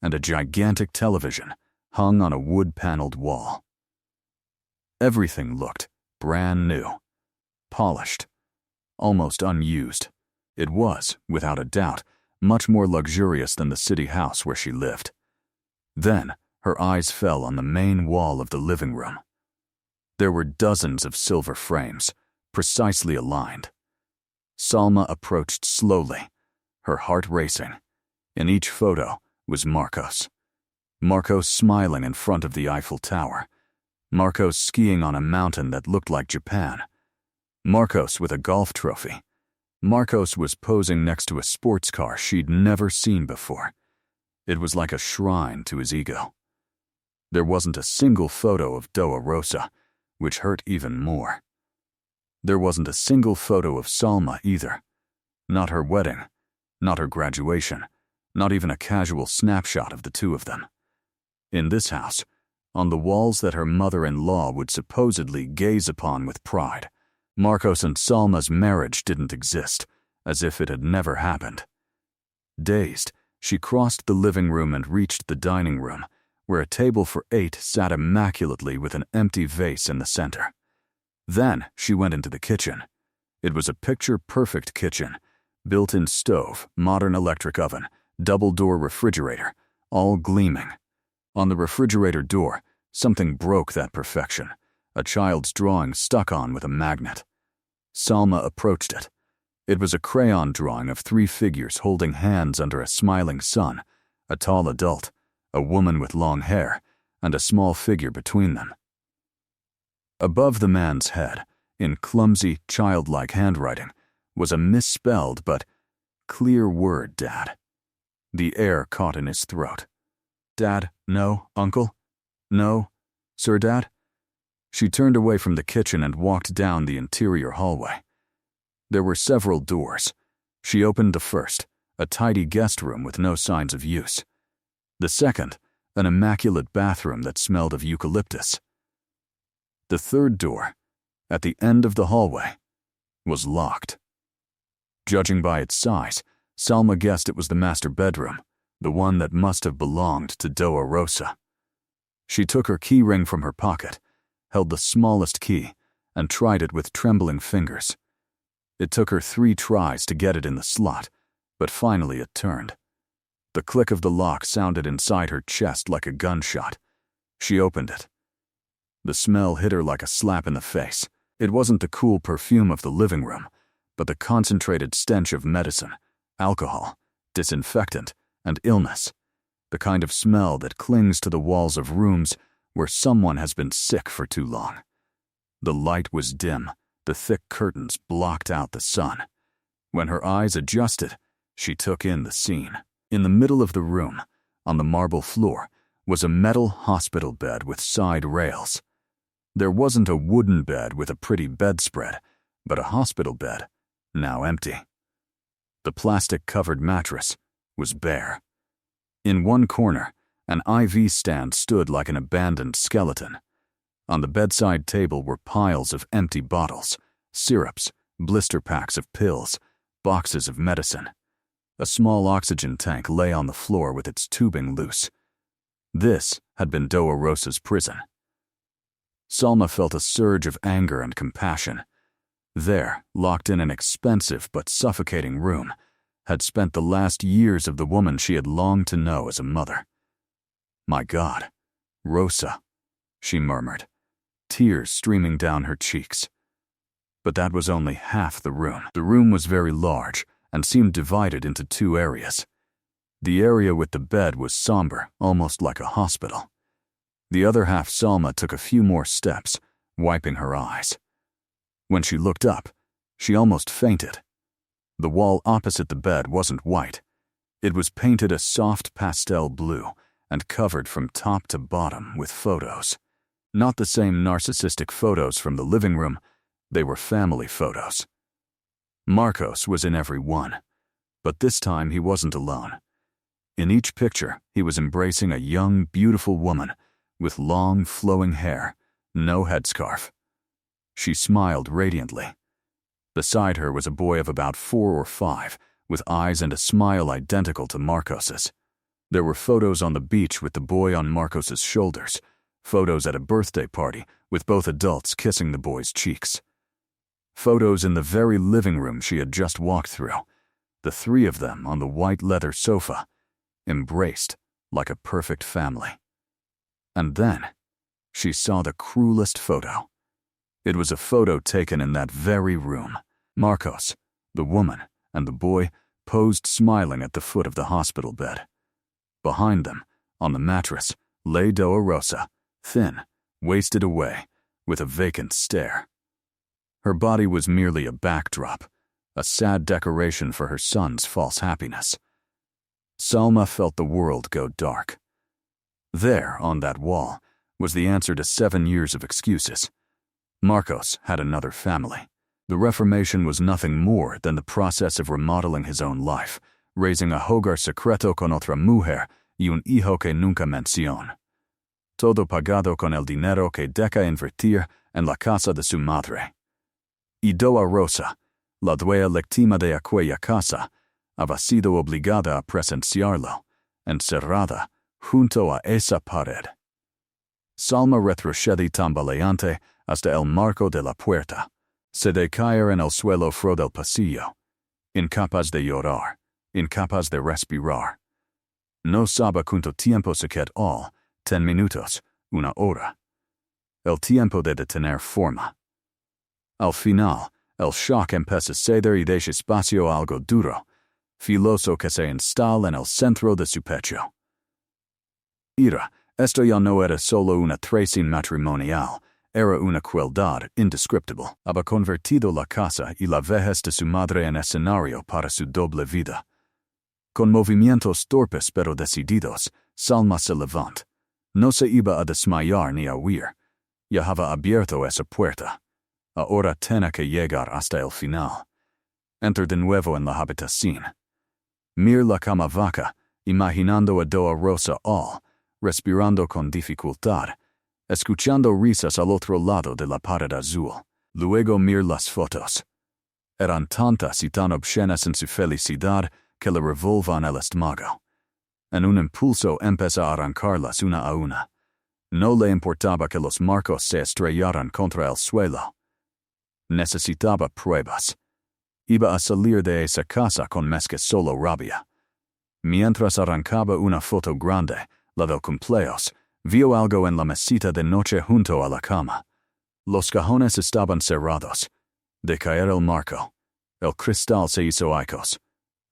and a gigantic television hung on a wood-paneled wall. Everything looked brand new, polished, almost unused. It was, without a doubt, much more luxurious than the city house where she lived. Then, her eyes fell on the main wall of the living room. There were dozens of silver frames, precisely aligned. Salma approached slowly, her heart racing. In each photo was Marcos. Marcos smiling in front of the Eiffel Tower. Marcos skiing on a mountain that looked like Japan. Marcos with a golf trophy. Marcos was posing next to a sports car she'd never seen before. It was like a shrine to his ego. There wasn't a single photo of Doa Rosa, which hurt even more. There wasn't a single photo of Salma either. Not her wedding, not her graduation, not even a casual snapshot of the two of them. In this house, on the walls that her mother-in-law would supposedly gaze upon with pride, Marcos and Salma's marriage didn't exist, as if it had never happened. Dazed, she crossed the living room and reached the dining room, where a table for 8 sat immaculately with an empty vase in the center. Then she went into the kitchen. It was a picture-perfect kitchen, built-in stove, modern electric oven, double-door refrigerator, all gleaming. On the refrigerator door, something broke that perfection, a child's drawing stuck on with a magnet. Salma approached it. It was a crayon drawing of 3 figures holding hands under a smiling sun, a tall adult, a woman with long hair, and a small figure between them. Above the man's head, in clumsy, childlike handwriting, was a misspelled but clear word, Dad. The air caught in his throat. Dad, no, Uncle? No, Sir Dad? She turned away from the kitchen and walked down the interior hallway. There were several doors. She opened the first, a tidy guest room with no signs of use. The second, an immaculate bathroom that smelled of eucalyptus. The third door, at the end of the hallway, was locked. Judging by its size, Salma guessed it was the master bedroom, the one that must have belonged to Doa Rosa. She took her key ring from her pocket, held the smallest key, and tried it with trembling fingers. It took her 3 tries to get it in the slot, but finally it turned. The click of the lock sounded inside her chest like a gunshot. She opened it. The smell hit her like a slap in the face. It wasn't the cool perfume of the living room, but the concentrated stench of medicine, alcohol, disinfectant, and illness. The kind of smell that clings to the walls of rooms where someone has been sick for too long. The light was dim. The thick curtains blocked out the sun. When her eyes adjusted, she took in the scene. In the middle of the room, on the marble floor, was a metal hospital bed with side rails. There wasn't a wooden bed with a pretty bedspread, but a hospital bed, now empty. The plastic-covered mattress was bare. In one corner, an IV stand stood like an abandoned skeleton. On the bedside table were piles of empty bottles, syrups, blister packs of pills, boxes of medicine. A small oxygen tank lay on the floor with its tubing loose. This had been Doa Rosa's prison. Salma felt a surge of anger and compassion. there, locked in an expensive but suffocating room, had spent the last years of the woman she had longed to know as a mother. "My God, Rosa," she murmured, tears streaming down her cheeks. But that was only half the room. The room was very large and seemed divided into two areas. The area with the bed was somber, almost like a hospital. The other half Salma took a few more steps, wiping her eyes. When she looked up, she almost fainted. The wall opposite the bed wasn't white. It was painted a soft pastel blue and covered from top to bottom with photos. Not the same narcissistic photos from the living room, they were family photos. Marcos was in every one, but this time he wasn't alone. In each picture, he was embracing a young, beautiful woman with long, flowing hair, no headscarf. She smiled radiantly. Beside her was a boy of about 4 or 5, with eyes and a smile identical to Marcos's. There were photos on the beach with the boy on Marcos's shoulders, photos at a birthday party with both adults kissing the boy's cheeks. Photos in the very living room she had just walked through, the 3 of them on the white leather sofa, embraced like a perfect family. And then, she saw the cruelest photo. It was a photo taken in that very room. Marcos, the woman, and the boy posed smiling at the foot of the hospital bed. Behind them, on the mattress, lay Doa Rosa, thin, wasted away, with a vacant stare. Her body was merely a backdrop, a sad decoration for her son's false happiness. Salma felt the world go dark. There, on that wall, was the answer to 7 years of excuses. Marcos had another family. The Reformation was nothing more than the process of remodeling his own life, raising a hogar secreto con otra mujer y un hijo que nunca mencionó. Todo pagado con el dinero que deja invertir en la casa de su madre. Y Doa Rosa, la dueña legítima de aquella casa, había sido obligada a presenciarlo, encerrada, junto a esa pared. Salma retrocede tambaleante hasta el marco de la puerta. Se de caer en el suelo fuera del pasillo, incapaz de llorar, incapaz de respirar. No sabe cuánto tiempo se quedó, 10 minutos, 1 hora. El tiempo de tener forma. Al final, el shock empieza a ceder y deja espacio a algo duro, filoso que se instala en el centro de su pecho. Ira, esto ya no era solo una traición matrimonial, era una crueldad indescriptible. Había convertido la casa y la vejez de su madre en escenario para su doble vida. Con movimientos torpes pero decididos, Salma se levantó. No se iba a desmayar ni a huir. Ya había abierto esa puerta. Ahora tenía que llegar hasta el final. Entró de nuevo en la habitación. Mir la cama vaca, imaginando a Doa Rosa respirando con dificultad, escuchando risas al otro lado de la pared azul. Luego mir las fotos. Eran tantas y tan obscenas en su felicidad que le revolvan el estómago. En un impulso empezó a arrancarlas una a una. No le importaba que los marcos se estrellaran contra el suelo. Necesitaba pruebas. Iba a salir de esa casa con más que solo rabia. Mientras arrancaba una foto grande, la del cumpleaños, vio algo en la mesita de noche junto a la cama. Los cajones estaban cerrados. De caer el marco. El cristal se hizo aicos.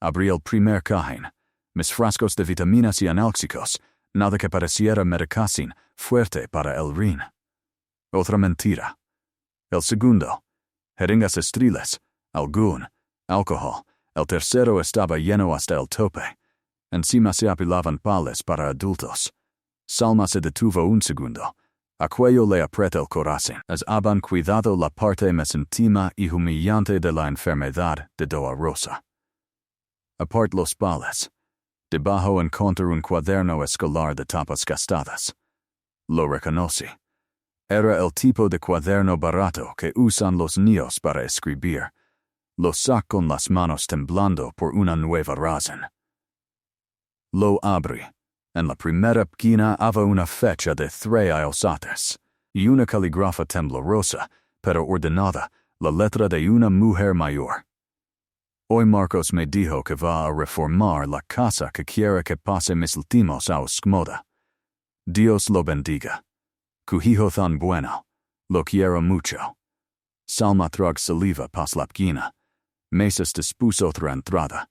Abrí el primer cajón. Mis frascos de vitaminas y analgésicos, nada que pareciera medicación fuerte para el rin. Otra mentira. El segundo. Jeringas estériles, algún, alcohol. El tercero estaba lleno hasta el tope. Encima se apilaban pales para adultos. Salma se detuvo un segundo. A cuello le aprieta el corazón. As habían cuidado la parte más íntima y humillante de la enfermedad de Doa Rosa. Apart los pales. Debajo encontré un cuaderno escolar de tapas gastadas. Lo reconocí. Era el tipo de cuaderno barato que usan los niños para escribir. Lo saco con las manos temblando por una nueva razón. Lo abrí. En la primera página había una fecha de 3 años atrás y una caligrafía temblorosa, pero ordenada, La letra de una mujer mayor. Hoy Marcos me dijo que va a reformar la casa que quiere que pase mis últimos años moda. Dios lo bendiga. Cu hijo tan bueno. Lo quiero mucho. Salma trag saliva pas la pgina. Meses después otra entrada.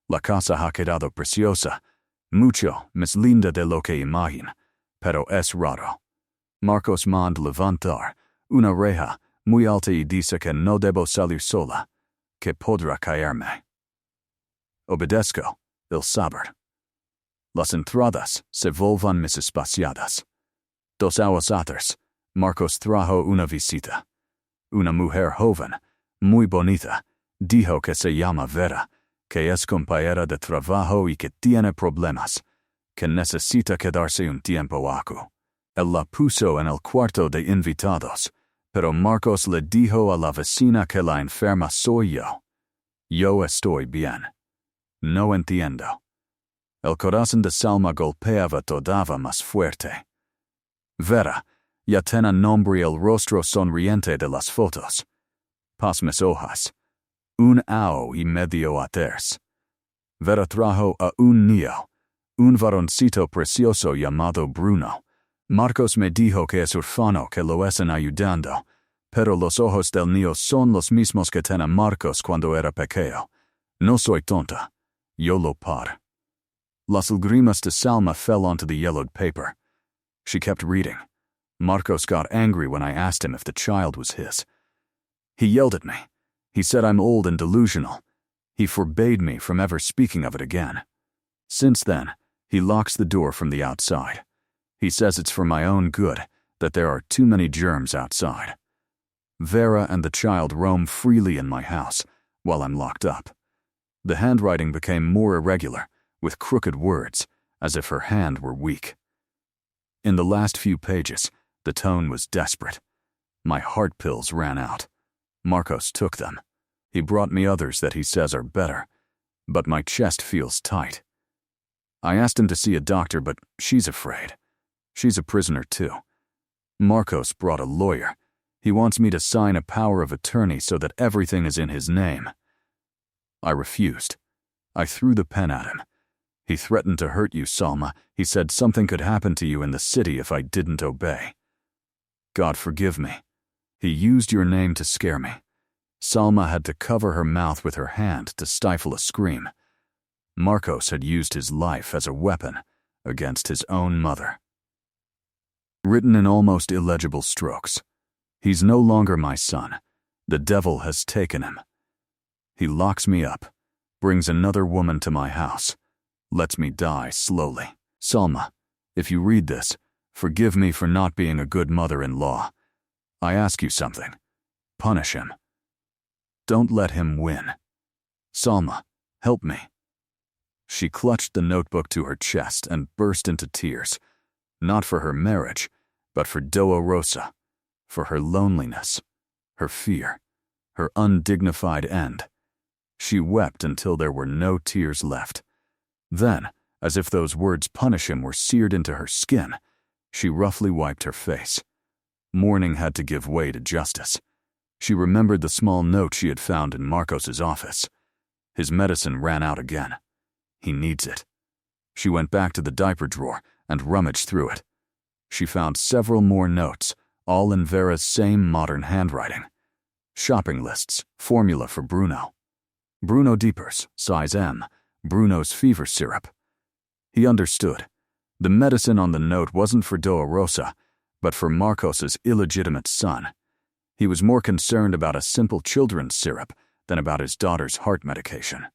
La casa ha quedado preciosa. Mucho más linda de lo que imagina. Pero es raro. Marcos mand levantar una reja muy alta y dice que no debo salir sola, que podrá caerme. Obedezco, el saber. Las entradas se volvan más espaciadas. 2 hours atrás, Marcos trajo una visita. Una mujer joven, muy bonita, dijo que se llama Vera, que es compañera de trabajo y que tiene problemas, que necesita quedarse un tiempo aquí. Él la puso en el cuarto de invitados, pero Marcos le dijo a la vecina que la enferma soy yo. Yo estoy bien. No entiendo. El corazón de Salma golpeaba todavía más fuerte. Vera, ya tiene nombre el rostro sonriente de las fotos. Pas mis hojas. 1 año y medio atrás. Vera trajo a un niño, un varoncito precioso llamado Bruno. Marcos me dijo que es orfano, que lo están ayudando, pero los ojos del niño son los mismos que tenía Marcos cuando era pequeño. No soy tonta. Yo lo par. Las lágrimas de Salma fell onto the yellowed paper. She kept reading. Marcos got angry when I asked him if the child was his. He yelled at me. He said I'm old and delusional. He forbade me from ever speaking of it again. Since then, he locks the door from the outside. He says it's for my own good, that there are too many germs outside. Vera and the child roam freely in my house, while I'm locked up. The handwriting became more irregular, with crooked words, as if her hand were weak. In the last few pages, the tone was desperate. My heart pills ran out. Marcos took them. He brought me others that he says are better, but my chest feels tight. I asked him to see a doctor, but she's afraid. She's a prisoner too. Marcos brought a lawyer. He wants me to sign a power of attorney so that everything is in his name. I refused. I threw the pen at him. He threatened to hurt you, Salma. He said something could happen to you in the city if I didn't obey. God forgive me. He used your name to scare me. Salma had to cover her mouth with her hand to stifle a scream. Marcos had used his life as a weapon against his own mother. Written in almost illegible strokes. He's no longer my son. The devil has taken him. He locks me up, brings another woman to my house, lets me die slowly. Salma, if you read this, forgive me for not being a good mother-in-law. I ask you something. Punish him. Don't let him win. Salma, help me. She clutched the notebook to her chest and burst into tears, not for her marriage, but for Doa Rosa, for her loneliness, her fear, her undignified end. She wept until there were no tears left. Then, as if those words punish him were seared into her skin, she roughly wiped her face. Mourning had to give way to justice. She remembered the small note she had found in Marcos's office. His medicine ran out again. He needs it. She went back to the diaper drawer and rummaged through it. She found several more notes, all in Vera's same modern handwriting. Shopping lists, formula for Bruno. Bruno Deepers, size M, Bruno's fever syrup. He understood. The medicine on the note wasn't for Doa Rosa, but for Marcos's illegitimate son. He was more concerned about a simple children's syrup than about his daughter's heart medication.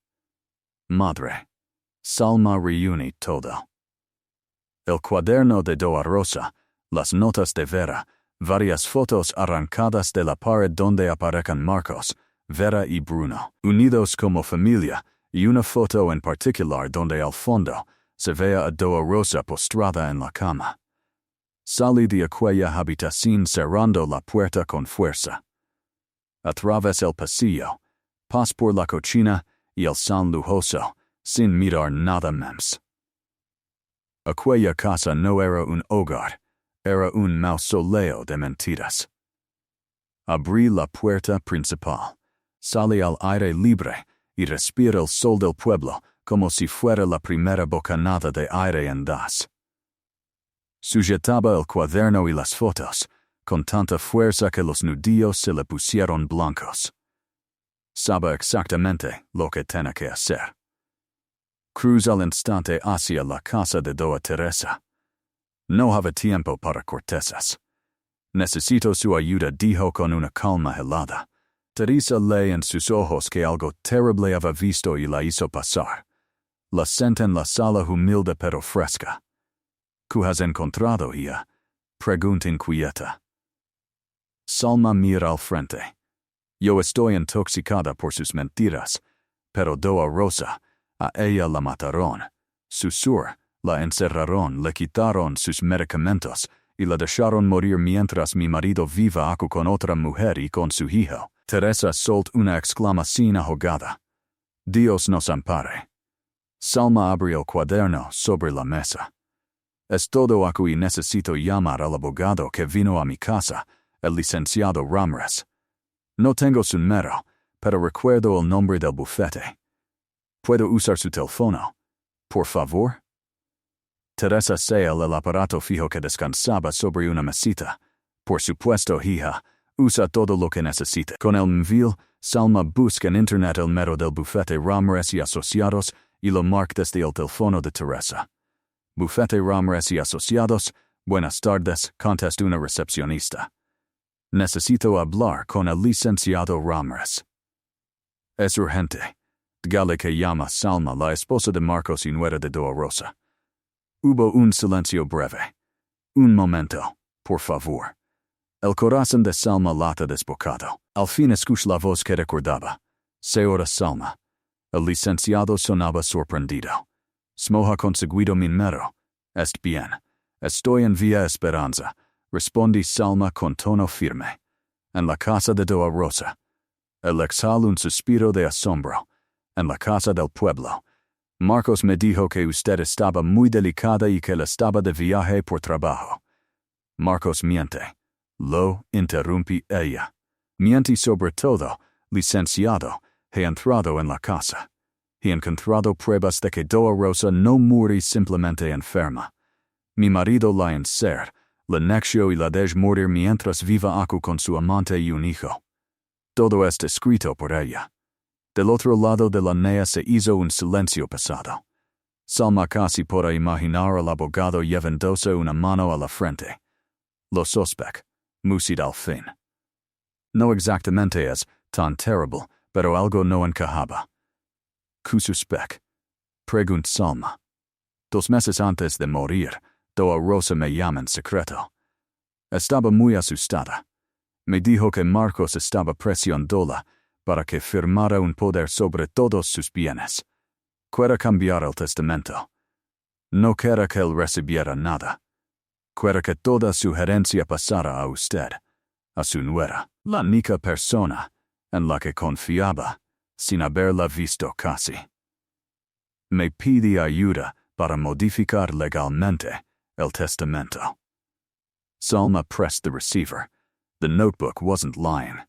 Madre. Salma reuni todo. El cuaderno de Doa Rosa, las notas de Vera, varias fotos arrancadas de la pared donde aparecen Marcos, Vera y Bruno, unidos como familia, y una foto en particular donde al fondo se vea a Doa Rosa postrada en la cama. Salí de aquella habitación cerrando la puerta con fuerza. A través el pasillo, pas por la cocina y el salón lujoso, sin mirar nada más. Aquella casa no era un hogar, era un mausoleo de mentiras. Abrí la puerta principal. Salí al aire libre y respiré el sol del pueblo como si fuera la primera bocanada de aire en das. Sujetaba el cuaderno y las fotos, con tanta fuerza que los nudillos se le pusieron blancos. Sabía exactamente lo que tenía que hacer. Cruza al instante hacia la casa de Doña Teresa. No había tiempo para cortesas. Necesito su ayuda, dijo con una calma helada. Teresa lee en sus ojos que algo terrible había visto y la hizo pasar. La senté en la sala humilde pero fresca. ¿Qué has encontrado, hija? Pregunta inquieta. Salma mira al frente. Yo estoy intoxicada por sus mentiras, pero Doña Rosa, a ella la mataron. Susur, la encerraron, le quitaron sus medicamentos y la dejaron morir mientras mi marido viva aquí con otra mujer y con su hijo. Teresa soltó una exclamación ahogada. Dios nos ampare. Salma abrió el cuaderno sobre la mesa. Es todo aquí y necesito llamar al abogado que vino a mi casa, el licenciado Ramírez. No tengo su número, pero recuerdo el nombre del bufete. ¿Puedo usar su teléfono? Por favor. Teresa salió el aparato fijo que descansaba sobre una mesita. Por supuesto, hija, usa todo lo que necesite. Con el móvil, Salma busca en internet el número del bufete Ramírez y Asociados y lo marca desde el teléfono de Teresa. Bufete Ramírez y Asociados, buenas tardes, contesta una recepcionista. Necesito hablar con el licenciado Ramírez. Es urgente. Dígale que llama Salma, la esposa de Marcos y nuera de Doña Rosa. Hubo un silencio breve. Un momento, por favor. El corazón de Salma lata desbocado. Al fin escuché la voz que recordaba. Señora Salma. El licenciado sonaba sorprendido. ¿Smo ha conseguido mi número? Est bien. Estoy en Vía Esperanza. Respondí Salma con tono firme. En la casa de Doña Rosa. Él exhaló un suspiro de asombro. En la casa del pueblo. Marcos me dijo que usted estaba muy delicada y que él estaba de viaje por trabajo. Marcos miente. Lo interrumpí ella. Miente sobre todo, licenciado, he entrado en la casa. He encontrado pruebas de que Doña Rosa no murió simplemente enferma. Mi marido la encerró, la neció y la dejó morir mientras viva aquí con su amante y un hijo. Todo está escrito por ella. Del otro lado de la nea se hizo un silencio pesado. Salma casi podía imaginar al abogado llevándose una mano a la frente. Lo sospech, musita al fin. No exactamente es tan terrible, pero algo no encajaba. ¿Qué suspech? Preguntó Salma. 2 meses antes de morir, Doña Rosa me llama en secreto. Estaba muy asustada. Me dijo que Marcos estaba presionándola para que firmara un poder sobre todos sus bienes. Quiere cambiar el testamento. No quiere que él recibiera nada. Quiere que toda su herencia pasara a usted, a su nuera, la única persona en la que confiaba, sin haberla visto casi. Me pide ayuda para modificar legalmente el testamento. Salma pressed the receiver. The notebook wasn't lying.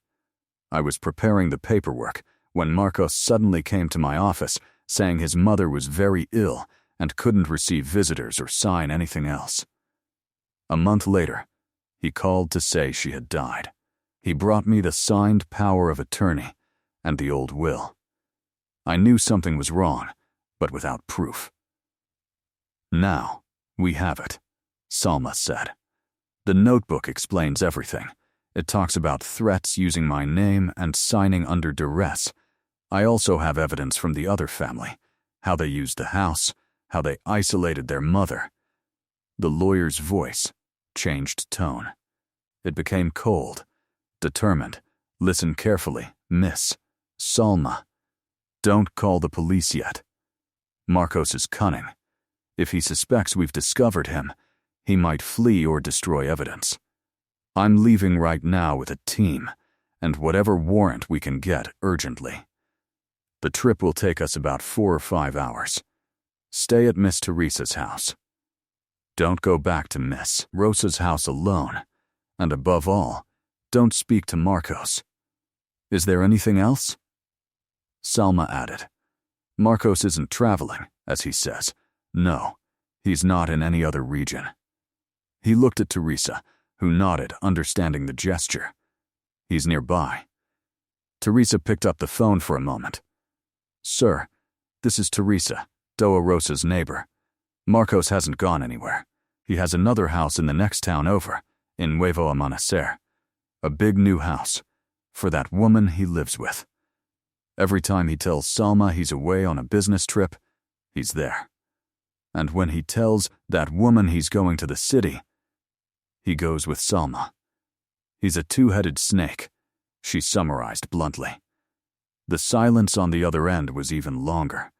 I was preparing the paperwork when Marcos suddenly came to my office saying his mother was very ill and couldn't receive visitors or sign anything else. A month later, he called to say she had died. He brought me the signed power of attorney and the old will. I knew something was wrong, but without proof. Now, we have it, Salma said. The notebook explains everything. It talks about threats using my name and signing under duress. I also have evidence from the other family, how they used the house, how they isolated their mother. The lawyer's voice changed tone. It became cold, determined. Listen carefully, Miss Salma. Don't call the police yet. Marcos is cunning. If he suspects we've discovered him, he might flee or destroy evidence. I'm leaving right now with a team, and whatever warrant we can get urgently. The trip will take us about 4 or 5 hours. Stay at Miss Teresa's house. Don't go back to Miss Rosa's house alone, and above all, Don't speak to Marcos. Is there anything else? Salma added. Marcos isn't traveling, as he says. No, he's not in any other region. He looked at Teresa, who nodded, understanding the gesture. He's nearby. Teresa picked up the phone for a moment. Sir, this is Teresa, Doa Rosa's neighbor. Marcos hasn't gone anywhere. He has another house in the next town over, in Nuevo Amanecer. A big new house, for that woman he lives with. Every time he tells Salma he's away on a business trip, he's there. And when he tells that woman he's going to the city, he goes with Salma. He's a two-headed snake, she summarized bluntly. The silence on the other end was even longer.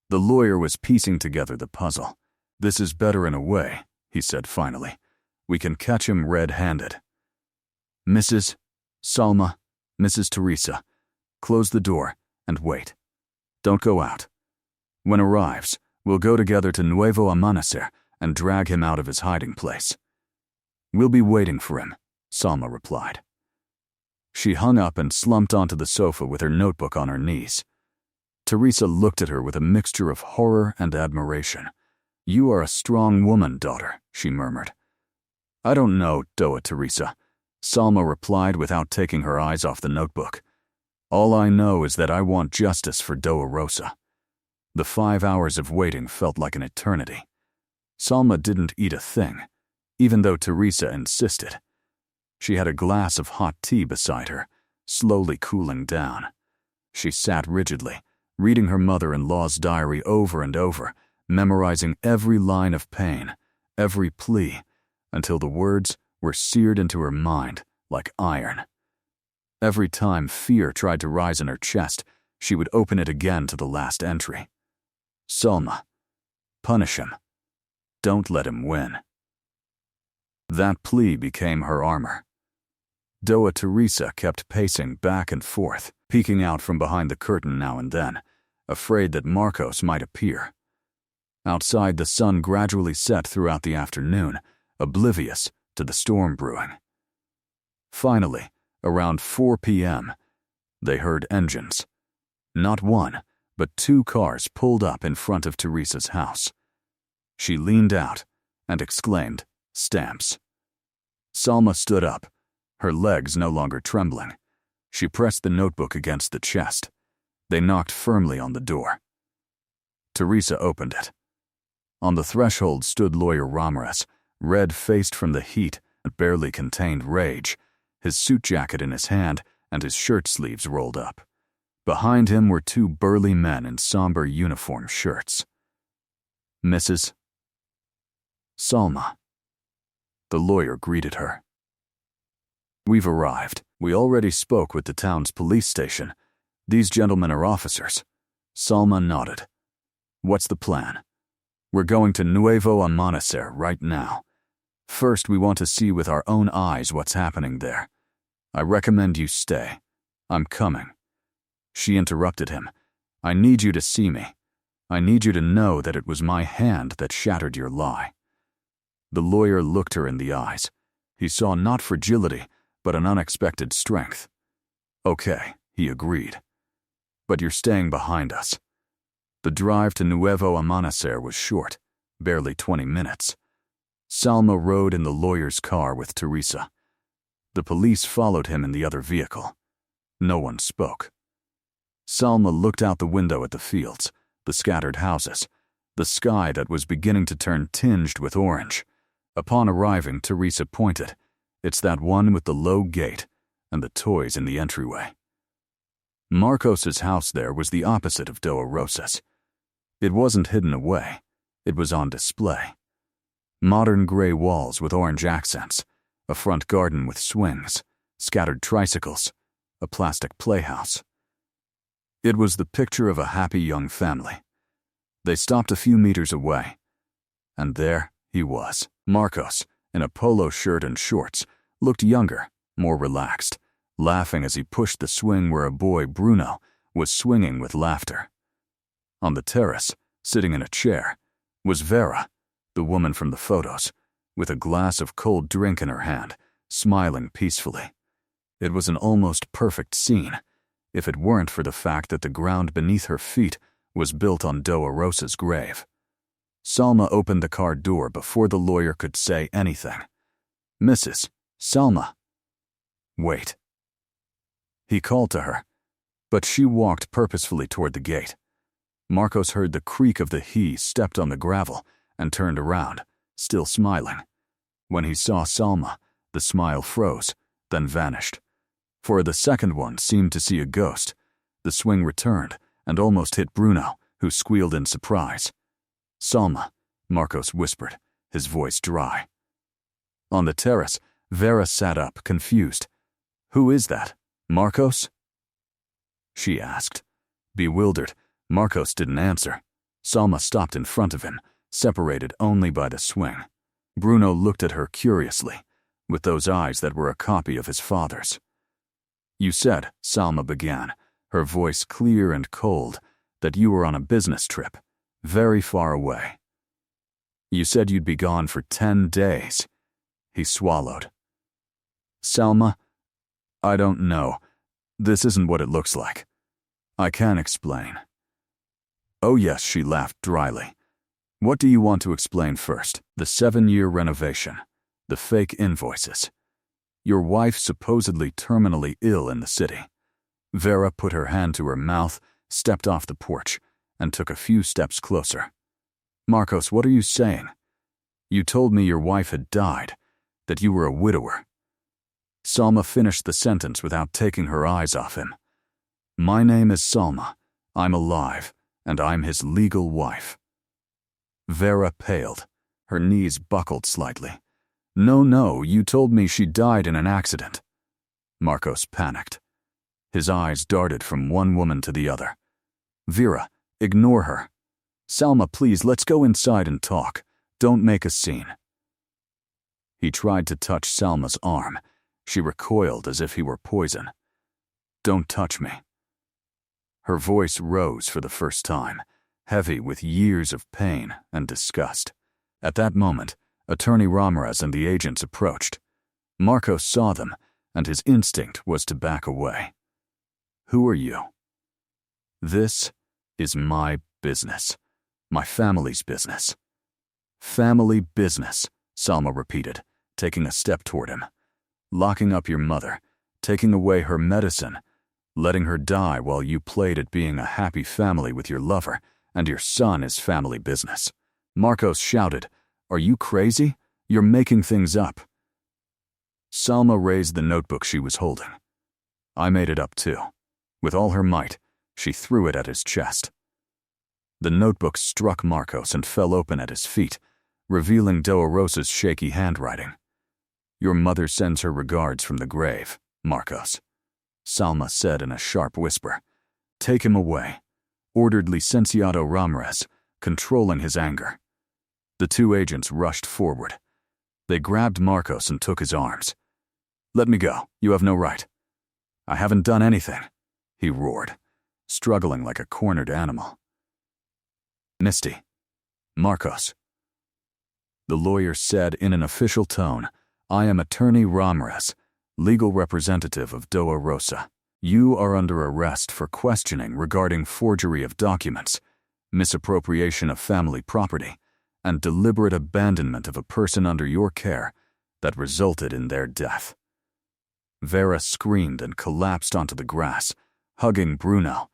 The lawyer was piecing together the puzzle. This is better in a way, he said finally. We can catch him red-handed. Mrs. Salma, Mrs. Teresa, close the door and wait. Don't go out. When arrives, we'll go together to Nuevo Amanecer and drag him out of his hiding place. We'll be waiting for him, Salma replied. She hung up and slumped onto the sofa with her notebook on her knees. Teresa looked at her with a mixture of horror and admiration. You are a strong woman, daughter, she murmured. I don't know, Doa Teresa, Salma replied without taking her eyes off the notebook. All I know is that I want justice for Doa Rosa. The 5 hours of waiting felt like an eternity. Salma didn't eat a thing, even though Teresa insisted. She had a glass of hot tea beside her, slowly cooling down. She sat rigidly, reading her mother-in-law's diary over and over, memorizing every line of pain, every plea, until the words were seared into her mind like iron. Every time fear tried to rise in her chest, she would open it again to the last entry. Salma, punish him. Don't let him win. That plea became her armor. Doa Teresa kept pacing back and forth, peeking out from behind the curtain now and then, afraid that Marcos might appear. Outside, the sun gradually set throughout the afternoon, oblivious to the storm brewing. Finally, around 4 p.m., they heard engines. Not one, but 2 cars pulled up in front of Teresa's house. She leaned out and exclaimed, "Stamps." Salma stood up, her legs no longer trembling. She pressed the notebook against the chest. They knocked firmly on the door. Teresa opened it. On the threshold stood Lawyer Ramirez, red-faced from the heat and barely contained rage, his suit jacket in his hand and his shirt sleeves rolled up. Behind him were 2 burly men in somber uniform shirts. Mrs. Salma. The lawyer greeted her. We've arrived. We already spoke with the town's police station. These gentlemen are officers. Salma nodded. What's the plan? We're going to Nuevo Amanecer right now. First, we want to see with our own eyes what's happening there. I recommend you stay. I'm coming. She interrupted him. I need you to see me. I need you to know that it was my hand that shattered your lie. The lawyer looked her in the eyes. He saw not fragility, but an unexpected strength. Okay, he agreed. But you're staying behind us. The drive to Nuevo Amanecer was short, barely 20 minutes. Salma rode in the lawyer's car with Teresa. The police followed him in the other vehicle. No one spoke. Salma looked out the window at the fields, the scattered houses, the sky that was beginning to turn tinged with orange. Upon arriving, Teresa pointed. It's that one with the low gate and the toys in the entryway. Marcos's house there was the opposite of Doa Rosa's. It wasn't hidden away. It was on display. Modern gray walls with orange accents, a front garden with swings, scattered tricycles, a plastic playhouse. It was the picture of a happy young family. They stopped a few meters away, and there he was. Marcos, in a polo shirt and shorts, looked younger, more relaxed, laughing as he pushed the swing where a boy, Bruno, was swinging with laughter. On the terrace, sitting in a chair, was Vera, the woman from the photos, with a glass of cold drink in her hand, smiling peacefully. It was an almost perfect scene, if it weren't for the fact that the ground beneath her feet was built on Doa Rosa's grave. Salma opened the car door before the lawyer could say anything. "Mrs. Salma." "Wait." He called to her, but she walked purposefully toward the gate. Marcos heard the creak of the he stepped on the gravel and turned around, still smiling. When he saw Salma, the smile froze, then vanished. For the second one seemed to see a ghost. The swing returned and almost hit Bruno, who squealed in surprise. "Salma," Marcos whispered, his voice dry. On the terrace, Vera sat up, confused. "Who is that, Marcos?" she asked. Bewildered, Marcos didn't answer. Salma stopped in front of him, separated only by the swing. Bruno looked at her curiously, with those eyes that were a copy of his father's. "You said," Salma began, her voice clear and cold, "that you were on a business trip, very far away. You said you'd be gone for 10 days. He swallowed. "Salma, I don't know. This isn't what it looks like. I can't explain." "Oh yes," she laughed dryly. "What do you want to explain first? The 7-year renovation, the fake invoices. Your wife supposedly terminally ill in the city." Vera put her hand to her mouth, stepped off the porch, and took a few steps closer. "Marcos, what are you saying? You told me your wife had died, that you were a widower." Salma finished the sentence without taking her eyes off him. "My name is Salma. I'm alive, and I'm his legal wife." Vera paled. Her knees buckled slightly. No, you told me she died in an accident." Marcos panicked. His eyes darted from one woman to the other. "Vera, ignore her. Salma, please, let's go inside and talk. Don't make a scene." He tried to touch Salma's arm. She recoiled as if he were poison. "Don't touch me." Her voice rose for the first time, heavy with years of pain and disgust. At that moment, Attorney Ramirez and the agents approached. Marcos saw them, and his instinct was to back away. "Who are you?" "This is my business. My family's business." "Family business," Salma repeated, taking a step toward him. "Locking up your mother, taking away her medicine, letting her die while you played at being a happy family with your lover, and your son is family business." Marcos shouted, "Are you crazy? You're making things up." Salma raised the notebook she was holding. "I made it up too." With all her might, she threw it at his chest. The notebook struck Marcos and fell open at his feet, revealing Doa Rosa's shaky handwriting. "Your mother sends her regards from the grave, Marcos," Salma said in a sharp whisper. "Take him away," ordered Licenciado Ramirez, controlling his anger. The two agents rushed forward. They grabbed Marcos and took his arms. "Let me go. You have no right." "I haven't done anything," he roared, struggling like a cornered animal. "Misty. Marcos." The lawyer said in an official tone, "I am Attorney Ramirez, legal representative of Doa Rosa. You are under arrest for questioning regarding forgery of documents, misappropriation of family property, and deliberate abandonment of a person under your care that resulted in their death." Vera screamed and collapsed onto the grass, hugging Bruno,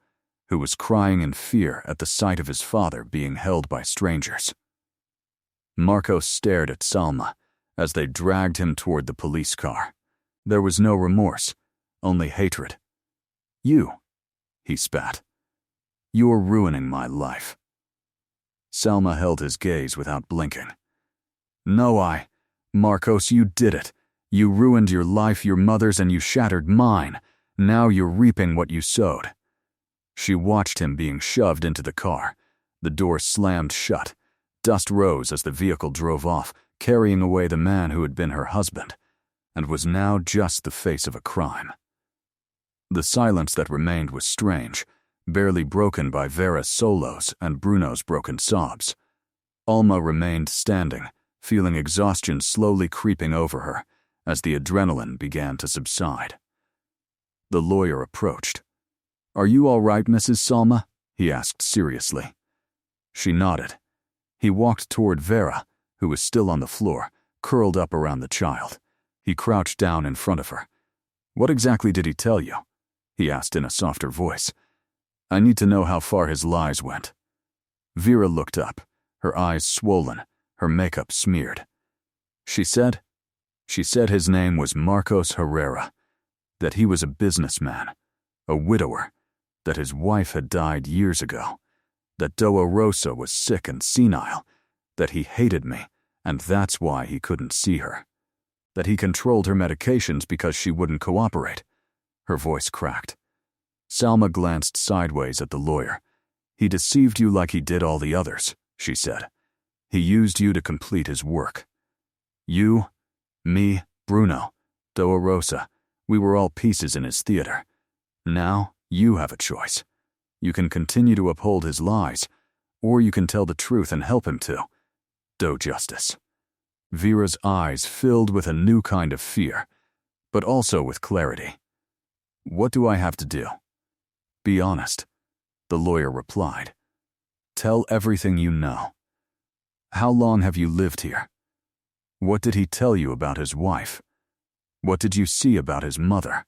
who was crying in fear at the sight of his father being held by strangers. Marcos stared at Salma as they dragged him toward the police car. There was no remorse, only hatred. "You," he spat. "You're ruining my life." Salma held his gaze without blinking. "No, Marcos, you did it. You ruined your life, your mother's, and you shattered mine. Now you're reaping what you sowed." She watched him being shoved into the car. The door slammed shut. Dust rose as the vehicle drove off, carrying away the man who had been her husband, and was now just the face of a crime. The silence that remained was strange, barely broken by Vera's solos and Bruno's broken sobs. Alma remained standing, feeling exhaustion slowly creeping over her as the adrenaline began to subside. The lawyer approached. "Are you all right, Mrs. Salma?" he asked seriously. She nodded. He walked toward Vera, who was still on the floor, curled up around the child. He crouched down in front of her. "What exactly did he tell you?" he asked in a softer voice. "I need to know how far his lies went." Vera looked up, her eyes swollen, her makeup smeared. She said his name was Marcos Herrera, that he was a businessman, a widower, that his wife had died years ago, that Doa Rosa was sick and senile, that he hated me, and that's why he couldn't see her, that he controlled her medications because she wouldn't cooperate. Her voice cracked. Salma glanced sideways at the lawyer. "He deceived you like he did all the others," she said. "He used you to complete his work. You, me, Bruno, Doa Rosa, we were all pieces in his theater. Now, you have a choice. You can continue to uphold his lies, or you can tell the truth and help him to do justice." Vera's eyes filled with a new kind of fear, but also with clarity. "What do I have to do?" "Be honest," the lawyer replied. "Tell everything you know. How long have you lived here? What did he tell you about his wife? What did you see about his mother?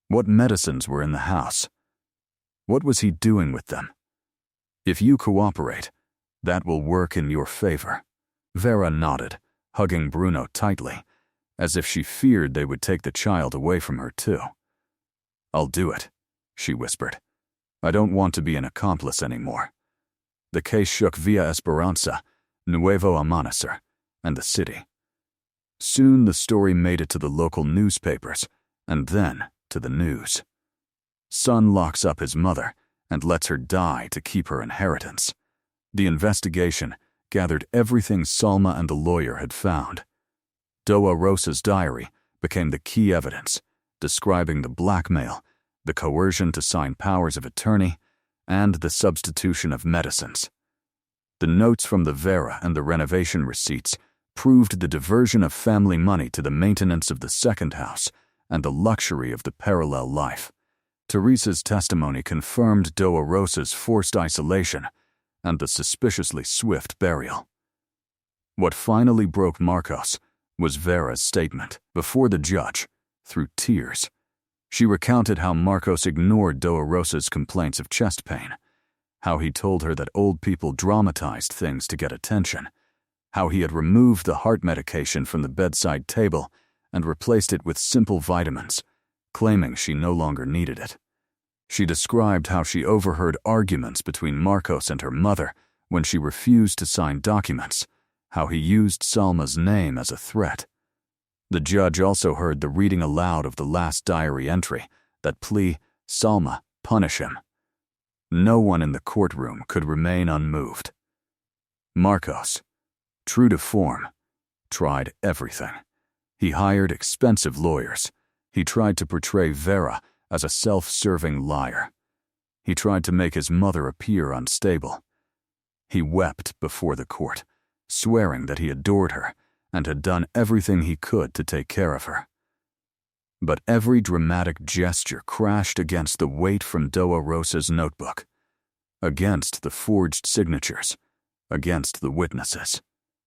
What medicines were in the house? What was he doing with them? If you cooperate, that will work in your favor." Vera nodded, hugging Bruno tightly, as if she feared they would take the child away from her too. "I'll do it," she whispered. "I don't want to be an accomplice anymore." The case shook Villa Esperanza, Nuevo Amanecer, and the city. Soon the story made it to the local newspapers, and then to the news. Son locks up his mother and lets her die to keep her inheritance. The investigation gathered everything Salma and the lawyer had found. Doa Rosa's diary became the key evidence, describing the blackmail, the coercion to sign powers of attorney, and the substitution of medicines. The notes from the Vera and the renovation receipts proved the diversion of family money to the maintenance of the second house and the luxury of the parallel life. Teresa's testimony confirmed Doa Rosa's forced isolation and the suspiciously swift burial. What finally broke Marcos was Vera's statement before the judge, through tears. She recounted how Marcos ignored Doa Rosa's complaints of chest pain, how he told her that old people dramatized things to get attention, how he had removed the heart medication from the bedside table and replaced it with simple vitamins, claiming she no longer needed it. She described how she overheard arguments between Marcos and her mother when she refused to sign documents, how he used Salma's name as a threat. The judge also heard the reading aloud of the last diary entry, that plea, "Salma, punish him." No one in the courtroom could remain unmoved. Marcos, true to form, tried everything. He hired expensive lawyers. He tried to portray Vera as a self-serving liar. He tried to make his mother appear unstable. He wept before the court, swearing that he adored her and had done everything he could to take care of her. But every dramatic gesture crashed against the weight from Doa Rosa's notebook, against the forged signatures, against the witnesses.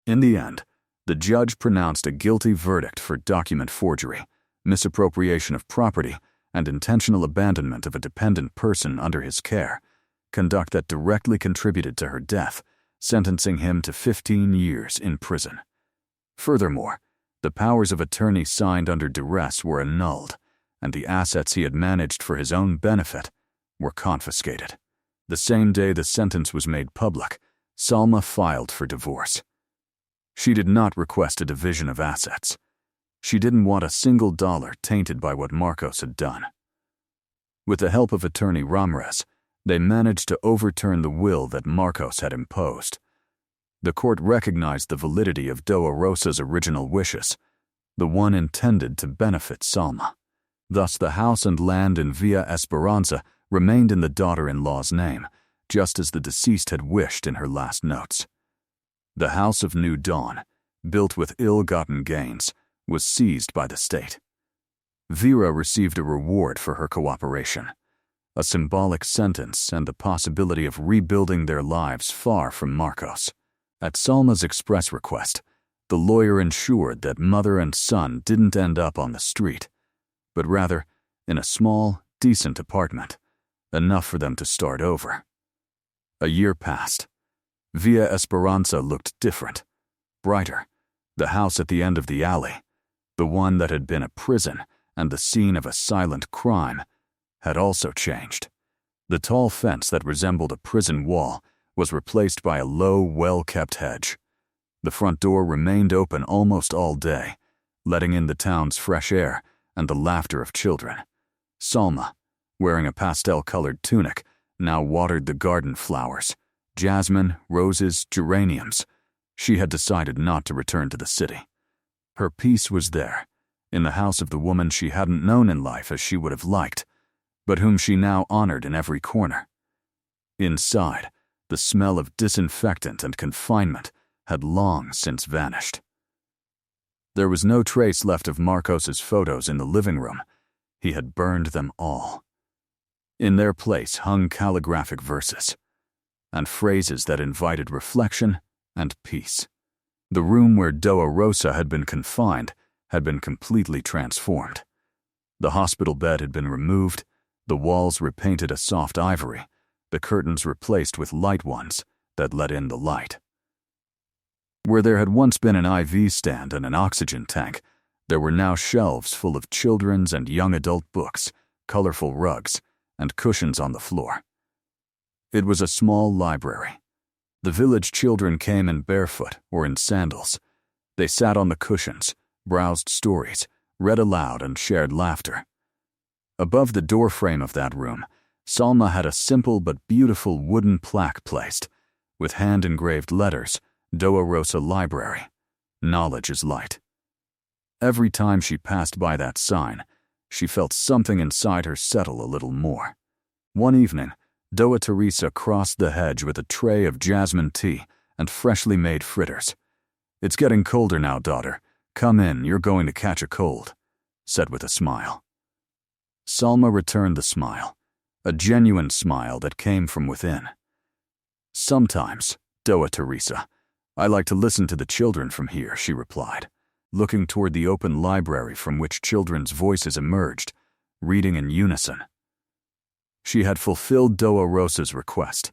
In the end, the judge pronounced a guilty verdict for document forgery, misappropriation of property, and intentional abandonment of a dependent person under his care, conduct that directly contributed to her death, sentencing him to 15 years in prison. Furthermore, the powers of attorney signed under duress were annulled, and the assets he had managed for his own benefit were confiscated. The same day the sentence was made public, Salma filed for divorce. She did not request a division of assets. She didn't want a single dollar tainted by what Marcos had done. With the help of attorney Ramirez, they managed to overturn the will that Marcos had imposed. The court recognized the validity of Doa Rosa's original wishes, the one intended to benefit Salma. Thus, the house and land in Villa Esperanza remained in the daughter-in-law's name, just as the deceased had wished in her last notes. The House of New Dawn, built with ill-gotten gains, was seized by the state. Vera received a reward for her cooperation, a symbolic sentence and the possibility of rebuilding their lives far from Marcos. At Salma's express request, the lawyer ensured that mother and son didn't end up on the street, but rather in a small, decent apartment, enough for them to start over. A year passed. Villa Esperanza looked different, brighter. The house at the end of the alley, the one that had been a prison and the scene of a silent crime, had also changed. The tall fence that resembled a prison wall was replaced by a low, well-kept hedge. The front door remained open almost all day, letting in the town's fresh air and the laughter of children. Salma, wearing a pastel-colored tunic, now watered the garden flowers, jasmine, roses, geraniums. She had decided not to return to the city. Her peace was there, in the house of the woman she hadn't known in life as she would have liked, but whom she now honored in every corner. Inside, the smell of disinfectant and confinement had long since vanished. There was no trace left of Marcos's photos in the living room. He had burned them all. In their place hung calligraphic verses, and phrases that invited reflection and peace. The room where Doa Rosa had been confined had been completely transformed. The hospital bed had been removed, the walls repainted a soft ivory, the curtains replaced with light ones that let in the light. Where there had once been an IV stand and an oxygen tank, there were now shelves full of children's and young adult books, colorful rugs, and cushions on the floor. It was a small library. The village children came in barefoot or in sandals. They sat on the cushions, browsed stories, read aloud, and shared laughter. Above the doorframe of that room, Salma had a simple but beautiful wooden plaque placed, with hand-engraved letters, Doa Rosa Library. Knowledge is light. Every time she passed by that sign, she felt something inside her settle a little more. One evening, Doa Teresa crossed the hedge with a tray of jasmine tea and freshly made fritters. "It's getting colder now, daughter. Come in, you're going to catch a cold," said with a smile. Salma returned the smile, a genuine smile that came from within. "Sometimes, Doa Teresa, I like to listen to the children from here," she replied, looking toward the open library from which children's voices emerged, reading in unison. She had fulfilled Doa Rosa's request.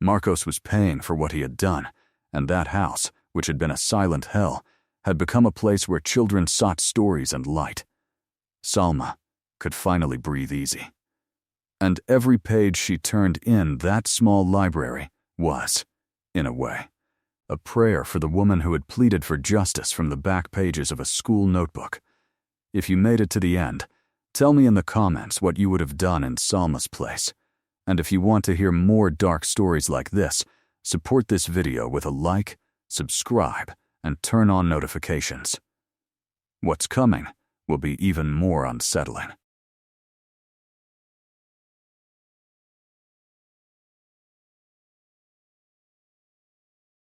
Marcos was paying for what he had done, and that house, which had been a silent hell, had become a place where children sought stories and light. Salma could finally breathe easy. And every page she turned in that small library was, in a way, a prayer for the woman who had pleaded for justice from the back pages of a school notebook. If you made it to the end, tell me in the comments what you would have done in Salma's place. And if you want to hear more dark stories like this, support this video with a like, subscribe, and turn on notifications. What's coming will be even more unsettling.